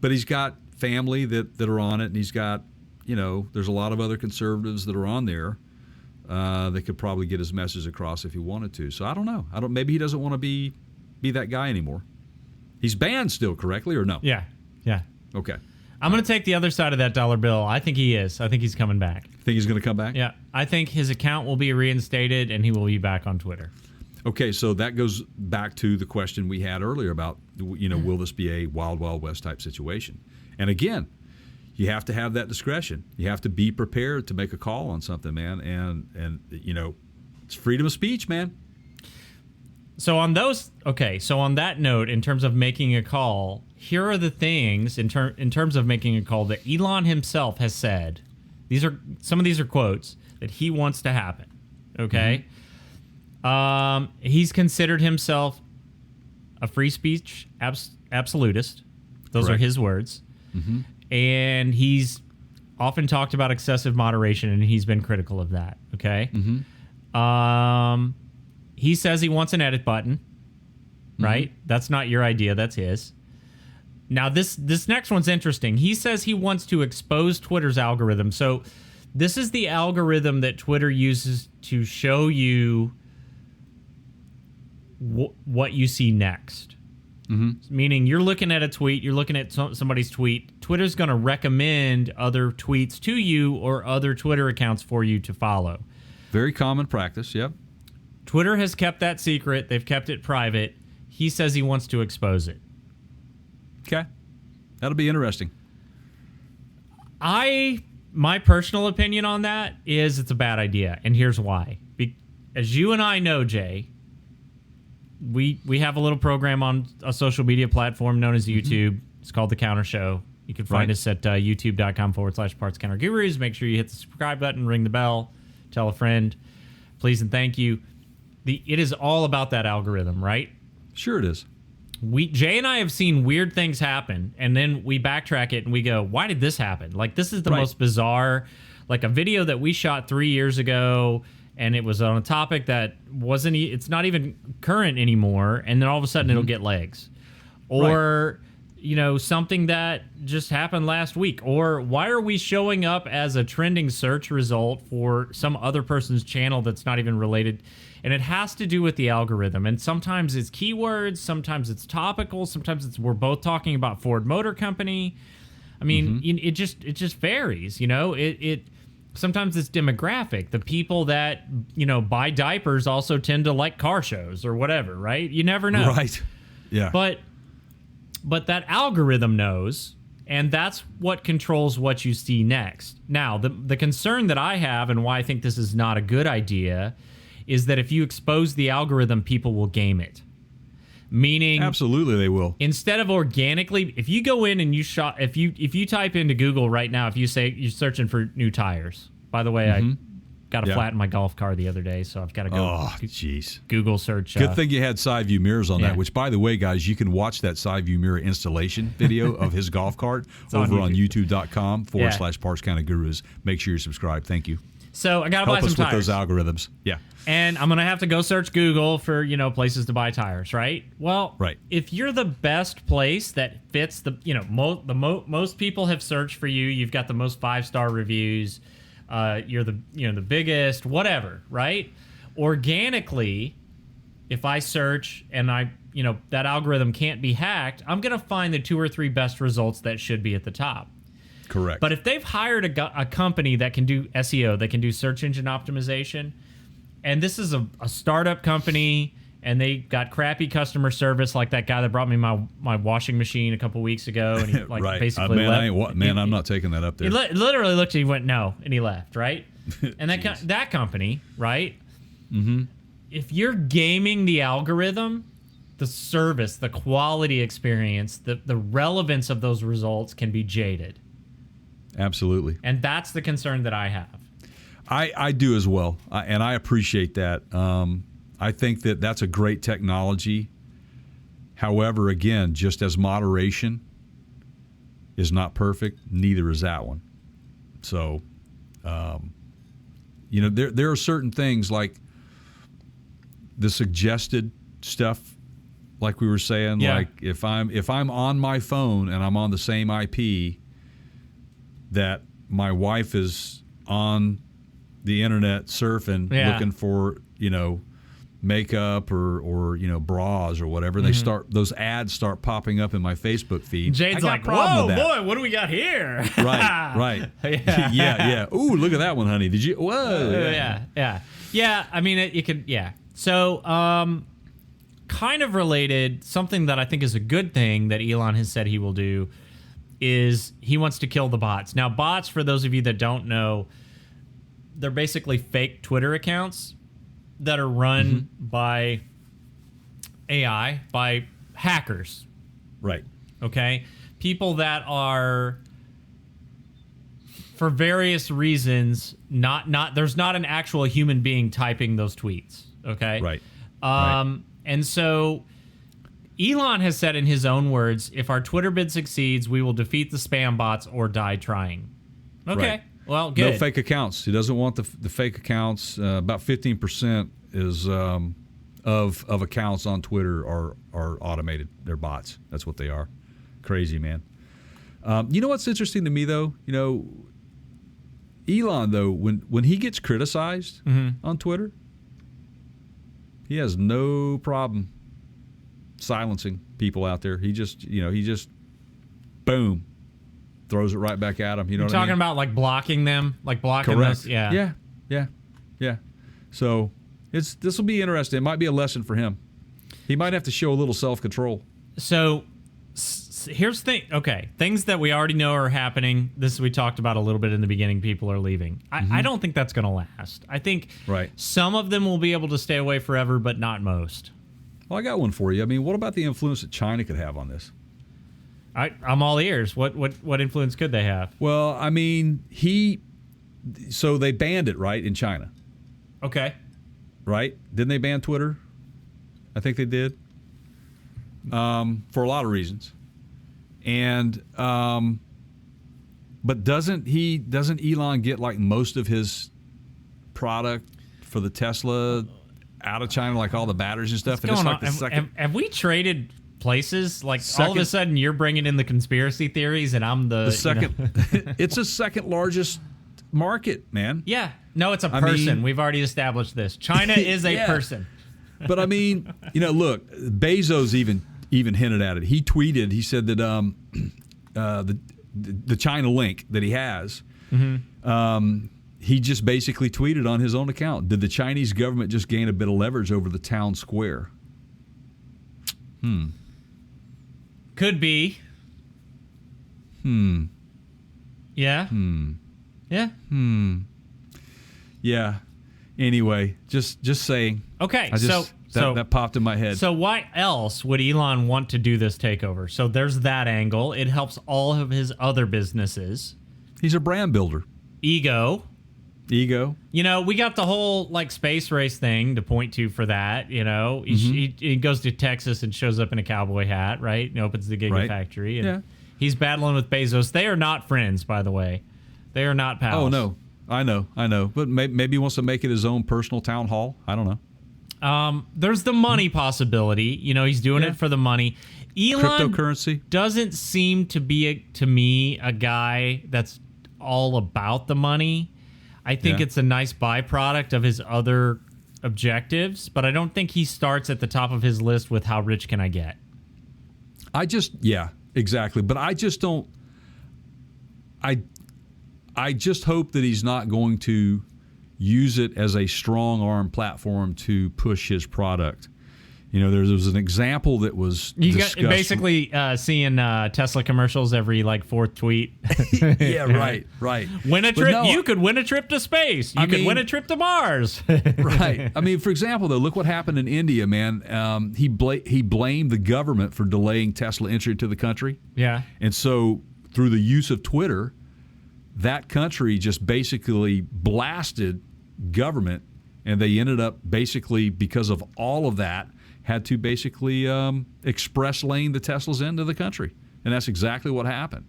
But he's got family that are on it, and he's got, there's a lot of other conservatives that are on there that could probably get his message across if he wanted to. So I don't know. Maybe he doesn't want to be that guy anymore. He's banned still, correctly, or no? Yeah. Okay. I'm going to take the other side of that dollar bill. I think he is. I think he's coming back. Think he's going to come back? Yeah. I think his account will be reinstated, and he will be back on Twitter. Okay, so that goes back to the question we had earlier about, will this be a Wild Wild West type situation? And again, you have to have that discretion. You have to be prepared to make a call on something, man. And it's freedom of speech, man. So on that note, in terms of making a call, here are the things in terms of making a call that Elon himself has said. Some of these are quotes that he wants to happen. Okay. He's considered himself a free speech absolutist. Those Correct. are his words. And he's often talked about excessive moderation, and he's been critical of that. Okay. He says he wants an edit button, right? That's not your idea. That's his. Now, this next one's interesting. He says he wants to expose Twitter's algorithm. So this is the algorithm that Twitter uses to show you what you see next. Meaning you're looking at a tweet, you're looking at somebody's tweet. Twitter's going to recommend other tweets to you or other Twitter accounts for you to follow. Very common practice, yep. Twitter has kept that secret. They've kept it private. He says he wants to expose it. Okay. That'll be interesting. My personal opinion on that is it's a bad idea, and here's why. As you and I know, Jay, we have a little program on a social media platform known as YouTube. It's called The Counter Show. You can find us at youtube.com/PartsCounterGurus. Make sure you hit the subscribe button, ring the bell, tell a friend. Please and thank you. It is all about that algorithm, right? Sure it is. Jay and I have seen weird things happen, and then we backtrack it and we go, why did this happen? Like, this is the most bizarre, like a video that we shot 3 years ago, and it was on a topic that it's not even current anymore, and then all of a sudden it'll get legs. Or, something that just happened last week. Or why are we showing up as a trending search result for some other person's channel that's not even related? And it has to do with the algorithm. And sometimes it's keywords, sometimes it's topical, sometimes we're both talking about Ford Motor Company. I mean, it just varies, It sometimes it's demographic. The people that, buy diapers also tend to like car shows or whatever, right? You never know. Right. Yeah. But that algorithm knows, and that's what controls what you see next. Now, the concern that I have and why I think this is not a good idea is that if you expose the algorithm, people will game it. Meaning, absolutely they will. Instead of organically, if you go in and if you type into Google right now, if you say you're searching for new tires. By the way, got a flat in my golf car the other day, so I've got to go. Oh, jeez. Google search. Good thing you had side view mirrors on yeah. that, which, by the way, guys, you can watch that side view mirror installation video of his golf cart over on youtube.com/Parts Counter Gurus. Make sure you're subscribed. Thank you. So I got to buy Help some us with tires. those algorithms. Yeah. And I'm going to have to go search Google for, places to buy tires, right? Well, right. If you're the best place that fits the, most people have searched for you. You've got the most 5-star reviews. You're the biggest, whatever, right? Organically, if I search and that algorithm can't be hacked, I'm going to find the 2 or 3 best results that should be at the top. Correct. But if they've hired a company that can do SEO, that can do search engine optimization, and this is a startup company, and they got crappy customer service, like that guy that brought me my washing machine a couple weeks ago, and he right. basically left. I'm not taking that up there. He literally looked at me, went no, and he left, right? And that company, right? Mm-hmm. If you're gaming the algorithm, the service, the quality experience, the relevance of those results can be jaded. Absolutely. And that's the concern that I have. I do as well, and I appreciate that. I think that that's a great technology. However, again, just as moderation is not perfect, neither is that one. So, there are certain things like the suggested stuff, like we were saying. Yeah. Like if I'm on my phone and I'm on the same IP that my wife is on the internet surfing, looking for, makeup or bras or whatever, Mm-hmm. those ads start popping up in my Facebook feed. Jade's like, whoa, boy, what do we got here? Right. Yeah. Ooh, look at that one, honey. Did you? Whoa. Yeah. I mean, you could. Yeah. So, kind of related, something that I think is a good thing that Elon has said he will do is he wants to kill the bots. Now, bots, for those of you that don't know, they're basically fake Twitter accounts that are run by AI, by hackers. Right. Okay? People that are, for various reasons, there's not an actual human being typing those tweets. Okay? Right. And so Elon has said in his own words, if our Twitter bid succeeds, we will defeat the spam bots or die trying. Okay. Right. Well, good. No fake accounts. He doesn't want the fake accounts. About 15% is of accounts on Twitter are automated. They're bots. That's what they are. Crazy, man. You know what's interesting to me, though? Elon, though, when he gets criticized on Twitter, he has no problem silencing people out there. He just boom, throws it right back at them. You know what I mean? Talking about like blocking them, like blocking Correct. us. Yeah. Yeah. So this will be interesting. It might be a lesson for him. He might have to show a little self-control. So here's the thing. Okay, things that we already know are happening. This we talked about a little bit in the beginning. People are leaving. I don't think that's going to last. I think some of them will be able to stay away forever, but not most. Well, I got one for you. I mean, what about the influence that China could have on this? I'm all ears. What influence could they have? Well, I mean, so they banned it, right, in China. Okay. Right? Didn't they ban Twitter? I think they did. For a lot of reasons. And but doesn't Elon get like most of his product for the Tesla out of China, like all the batteries and stuff? What's going on? Have we traded places? Like all of a sudden you're bringing in the conspiracy theories and I'm the second. It's the second largest market, man. Yeah. No, it's a person. We've already established this. China is a person. But I mean, look, Bezos even hinted at it. He tweeted. He said that the China link that he has, he just basically tweeted on his own account. Did the Chinese government just gain a bit of leverage over the town square? Could be. Yeah. Yeah. Yeah. Anyway, just saying. Okay, that popped in my head. So why else would Elon want to do this takeover? So there's that angle. It helps all of his other businesses. He's a brand builder. Ego. Ego. You know, we got the whole like space race thing to point to for that. You know, he goes to Texas and shows up in a cowboy hat, right? And opens the Gigafactory. And he's battling with Bezos. They are not friends, by the way. They are not pals. Oh, no. I know. But maybe he wants to make it his own personal town hall. I don't know. There's the money possibility. You know, he's doing it for the money. Elon cryptocurrency doesn't seem to be, to me, a guy that's all about the money. I think it's a nice byproduct of his other objectives, but I don't think he starts at the top of his list with how rich can I get. Exactly. But I just don't. I just hope that he's not going to use it as a strong arm platform to push his product. You know, there was an example that was discussed. Basically seeing Tesla commercials every like fourth tweet. Yeah, right. Win a trip. You could win a trip to space. You could win a trip to Mars. Right. I mean, for example, though, look what happened in India, man. He blamed the government for delaying Tesla entry to the country. Yeah. And so through the use of Twitter, that country just basically blasted government, and they ended up basically, because of all of that, had to basically express lane the Teslas into the country. And that's exactly what happened.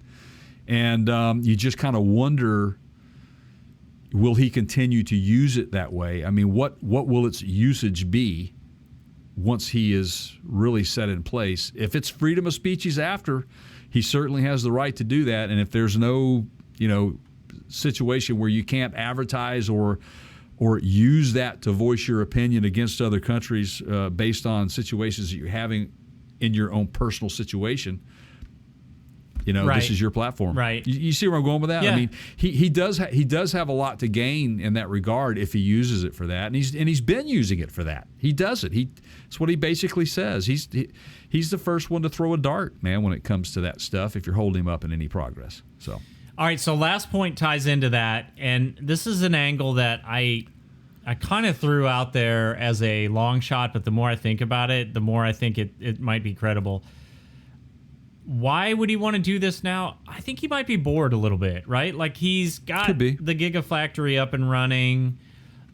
And you just kind of wonder, will he continue to use it that way? I mean, what will its usage be once he is really set in place? If it's freedom of speech he's after, he certainly has the right to do that. And if there's no, situation where you can't advertise or use that to voice your opinion against other countries based on situations that you're having in your own personal situation, this is your platform. Right. You see where I'm going with that? Yeah. I mean, he does have a lot to gain in that regard if he uses it for that, and he's been using it for that. He does it. It's what he basically says. He's the first one to throw a dart, man, when it comes to that stuff. If you're holding him up in any progress, so. All right, so last point ties into that, and this is an angle that I kind of threw out there as a long shot, but the more I think about it, the more I think it might be credible. Why would he want to do this now? I think he might be bored a little bit, right? Like, he's got the Gigafactory up and running.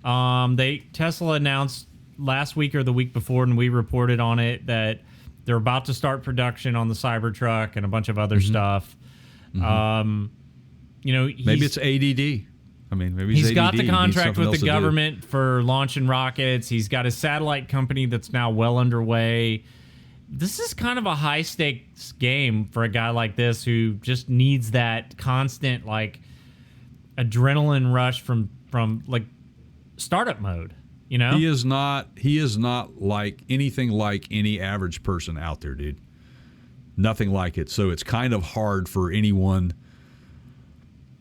Tesla announced last week or the week before, and we reported on it, that they're about to start production on the Cybertruck and a bunch of other stuff. Maybe it's ADD. I mean, maybe he's ADD. Got the contract with the government for launching rockets. He's got a satellite company that's now well underway. This is kind of a high stakes game for a guy like this who just needs that constant like adrenaline rush from like startup mode. He is not like anything like any average person out there, dude. Nothing like it. So it's kind of hard for anyone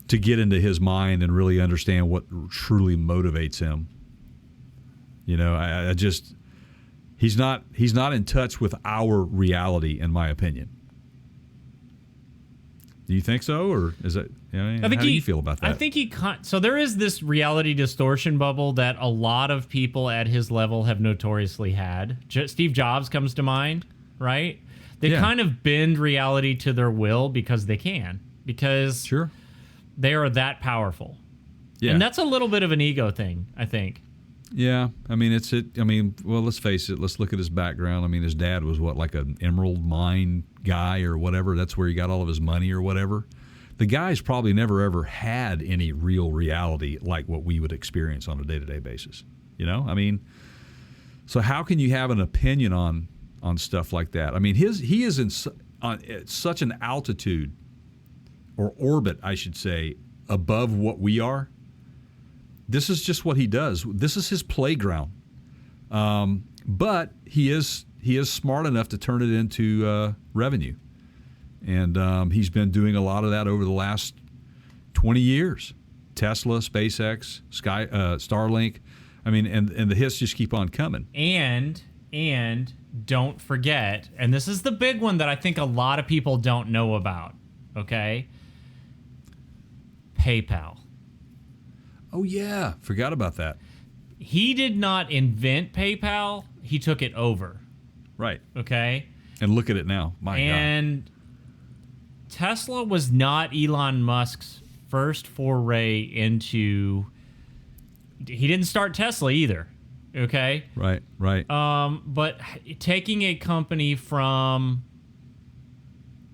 to get into his mind and really understand what truly motivates him. He's not in touch with our reality, in my opinion. Do you think so, or is that? How do you feel about that? I think so there is this reality distortion bubble that a lot of people at his level have notoriously had. Steve Jobs comes to mind, right? They kind of bend reality to their will because they can, because they are that powerful. Yeah. And that's a little bit of an ego thing, I think. Yeah. I mean, well, let's face it. Let's look at his background. I mean, his dad was like an emerald mine guy or whatever. That's where he got all of his money or whatever. The guy's probably never, ever had any real reality like what we would experience on a day-to-day basis. I mean, so how can you have an opinion on stuff like that? I mean, he is at such an altitude or orbit, I should say, above what we are. This is just what he does. This is his playground. But he is smart enough to turn it into revenue. And he's been doing a lot of that over the last 20 years. Tesla, SpaceX, Starlink. I mean, and the hits just keep on coming. And don't forget, and this is the big one that I think a lot of people don't know about, okay? PayPal. Oh, yeah. Forgot about that. He did not invent PayPal. He took it over. Right. Okay? And look at it now. My God. And Tesla was not Elon Musk's first foray into he didn't start Tesla either. Okay. Right. But taking a company from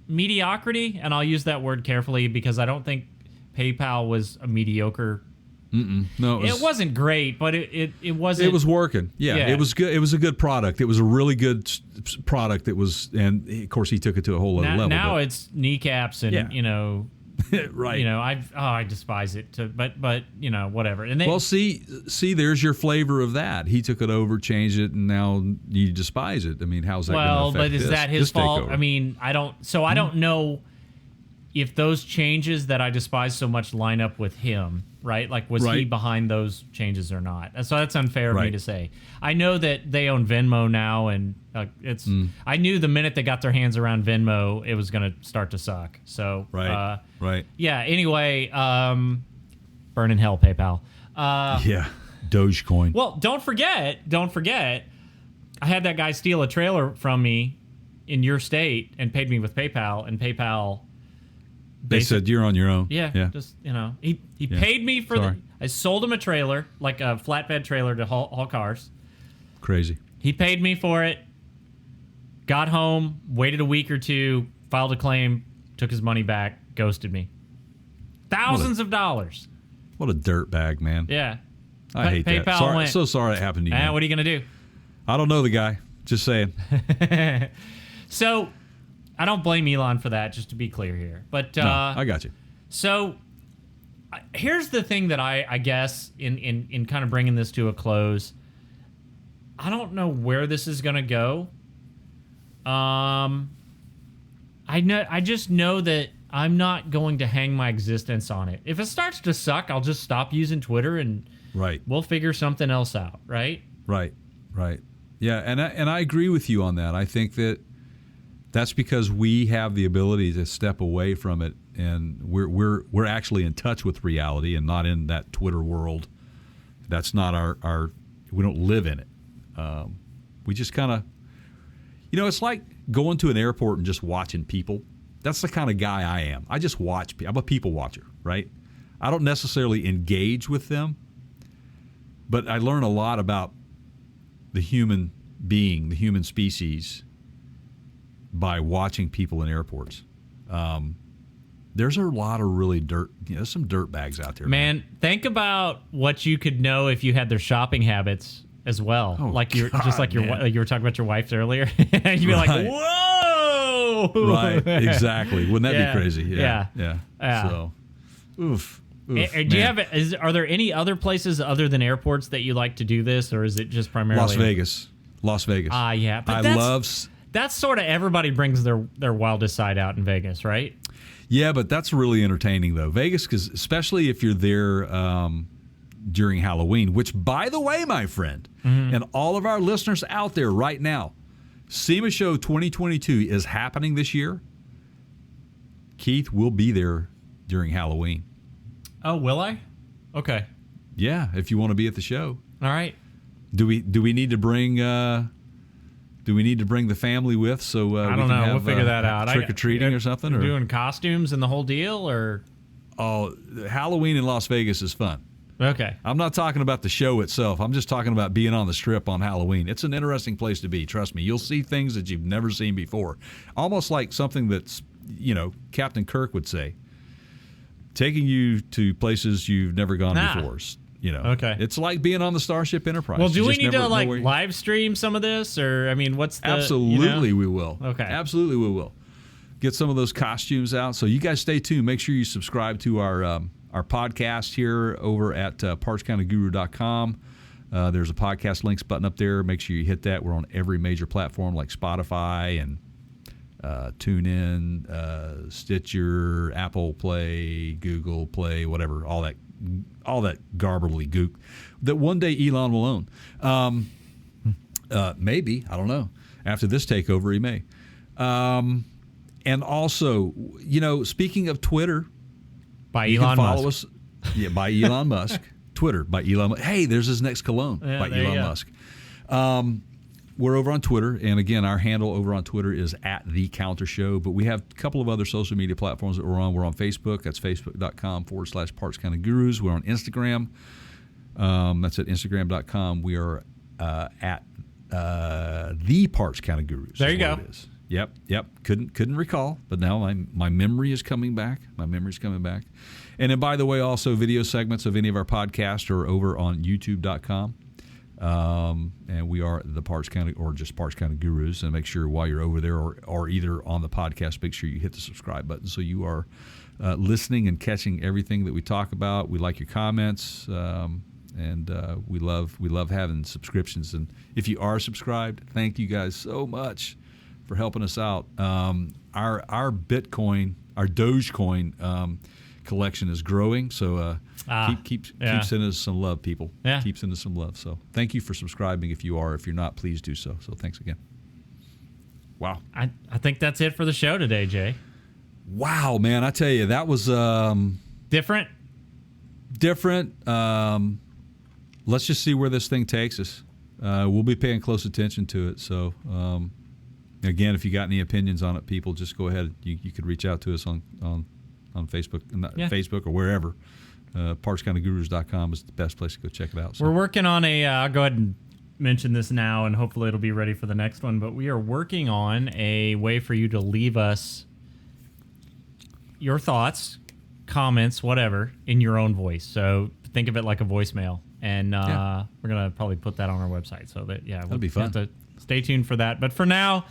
mediocrity, and I'll use that word carefully because I don't think PayPal was a mediocre. No, it wasn't great, but it wasn't. It was working. Yeah, it was good. It was a good product. It was a really good product. It was, and of course, he took it to a whole other level. Now it's kneecaps and right. I despise it. But whatever. And well, see, there's your flavor of that. He took it over, changed it, and now you despise it. I mean, how's that? Well, but is that his fault? I mean, I don't know if those changes that I despise so much line up with him, right? Like, was he behind those changes or not? And so that's unfair of me to say. I know that they own Venmo now, and it's. I knew the minute they got their hands around Venmo, it was going to start to suck. So, right. Yeah. Anyway, burn in hell, PayPal. Yeah, Dogecoin. Well, don't forget. I had that guy steal a trailer from me in your state and paid me with PayPal, and PayPal. They said you're on your own. Yeah. Just he paid me for I sold him a trailer, like a flatbed trailer to haul cars. Crazy. He paid me for it. Got home, waited a week or two, filed a claim, took his money back, ghosted me. Thousands of dollars. What a dirtbag, man. Yeah. I hate PayPal that. went. So sorry it happened to you. What are you gonna do? I don't know the guy. Just saying. So. I don't blame Elon for that, just to be clear here. But no, I got you. So here's the thing that I guess in kind of bringing this to a close. I don't know where this is going to go. I just know that I'm not going to hang my existence on it. If it starts to suck, I'll just stop using Twitter and we'll figure something else out, right? Right. Yeah, and I agree with you on that. I think that's because we have the ability to step away from it, and we're actually in touch with reality and not in that Twitter world. That's not our we don't live in it. We just kind of, it's like going to an airport and just watching people. That's the kind of guy I am. I just watch people. I'm a people watcher, right? I don't necessarily engage with them, but I learn a lot about the human being, the human species, by watching people in airports. There's a lot of really there's some dirt bags out there. Man, think about what you could know if you had their shopping habits as well. Oh, like you were talking about your wife earlier. You'd be like, whoa! Right, exactly. Wouldn't that be crazy? Yeah. So, oof. Do you have? Are there any other places other than airports that you like to do this, or is it just primarily Las Vegas? Yeah. But that's sort of everybody brings their wildest side out in Vegas, right? Yeah, but that's really entertaining though. Vegas, because especially if you're there during Halloween, which, by the way, my friend, and all of our listeners out there right now, SEMA Show 2022 is happening this year. Keith will be there during Halloween. Oh, will I? Okay. Yeah, if you want to be at the show. All right. Do we need to bring the family with so I don't know. We'll figure that out. Trick or treating or something. Or doing costumes and the whole deal, or Halloween in Las Vegas is fun. Okay. I'm not talking about the show itself. I'm just talking about being on the Strip on Halloween. It's an interesting place to be. Trust me. You'll see things that you've never seen before. Almost like something that's, Captain Kirk would say, taking you to places you've never gone before. Okay. It's like being on the Starship Enterprise. Well, do we need to live stream some of this, or what's the? Absolutely, we will. Okay. Absolutely, we will. Get some of those costumes out. So you guys stay tuned. Make sure you subscribe to our podcast here over at partscounterguru.com. There's a podcast links button up there. Make sure you hit that. We're on every major platform like Spotify and TuneIn, Stitcher, Apple Play, Google Play, whatever, all that garbly gook that one day Elon will own. Maybe, I don't know. After this takeover, he may. And also, speaking of Twitter, by Elon follow Musk. us. Yeah, by Elon Musk. Twitter by Elon Musk. Hey, there's his next cologne by Elon Musk. We're over on Twitter, and again, our handle over on Twitter is @TheCounterShow, but we have a couple of other social media platforms that we're on. We're on Facebook. That's facebook.com/PartsCounterGurus. We're on Instagram. That's at Instagram.com. We are at the Parks County Gurus. There you go. It is. Yep. Couldn't recall, but now my memory is coming back. And then, by the way, also video segments of any of our podcasts are over on YouTube.com. And we are the Parks County, or just Parks County Gurus. And make sure while you're over there, or either on the podcast, make sure you hit the subscribe button so you are listening and catching everything that we talk about. We like your comments, and we love having subscriptions. And if you are subscribed, thank you guys so much for helping us out. Our Bitcoin, our Dogecoin collection is growing, so keep sending us some love, people. Yeah. Keep sending us some love. So thank you for subscribing. If you are, if you're not, please do so. So thanks again. Wow. I think that's it for the show today, Jay. Wow, man, I tell you, that was different. Let's just see where this thing takes us. We'll be paying close attention to it. So again, if you got any opinions on it, people, just go ahead. You could reach out to us on Facebook, Facebook or wherever. ParksCountyGurus.com is the best place to go check it out. So. We're working on I'll go ahead and mention this now, and hopefully it'll be ready for the next one, but we are working on a way for you to leave us your thoughts, comments, whatever, in your own voice. So think of it like a voicemail, and we're going to probably put that on our website. So that, that'll be fun. Have to stay tuned for that. But for now,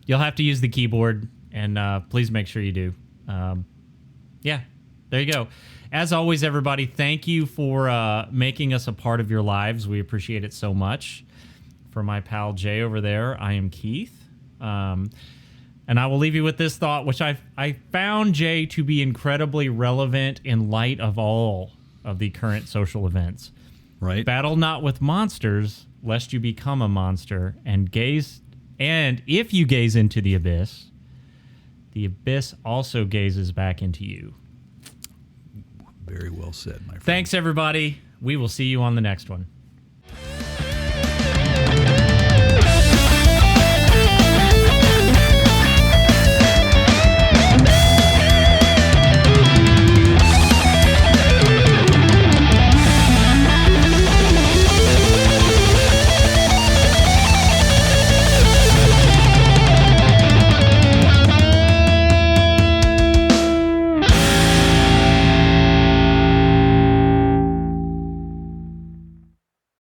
you'll have to use the keyboard, and please make sure you do. There you go. As always, everybody, thank you for making us a part of your lives. We appreciate it so much. For my pal Jay over there, I am Keith. And I will leave you with this thought, which I found, Jay, to be incredibly relevant in light of all of the current social events. Right. Battle not with monsters, lest you become a monster, and if you gaze into the abyss also gazes back into you. Very well said, my friend. Thanks, everybody. We will see you on the next one.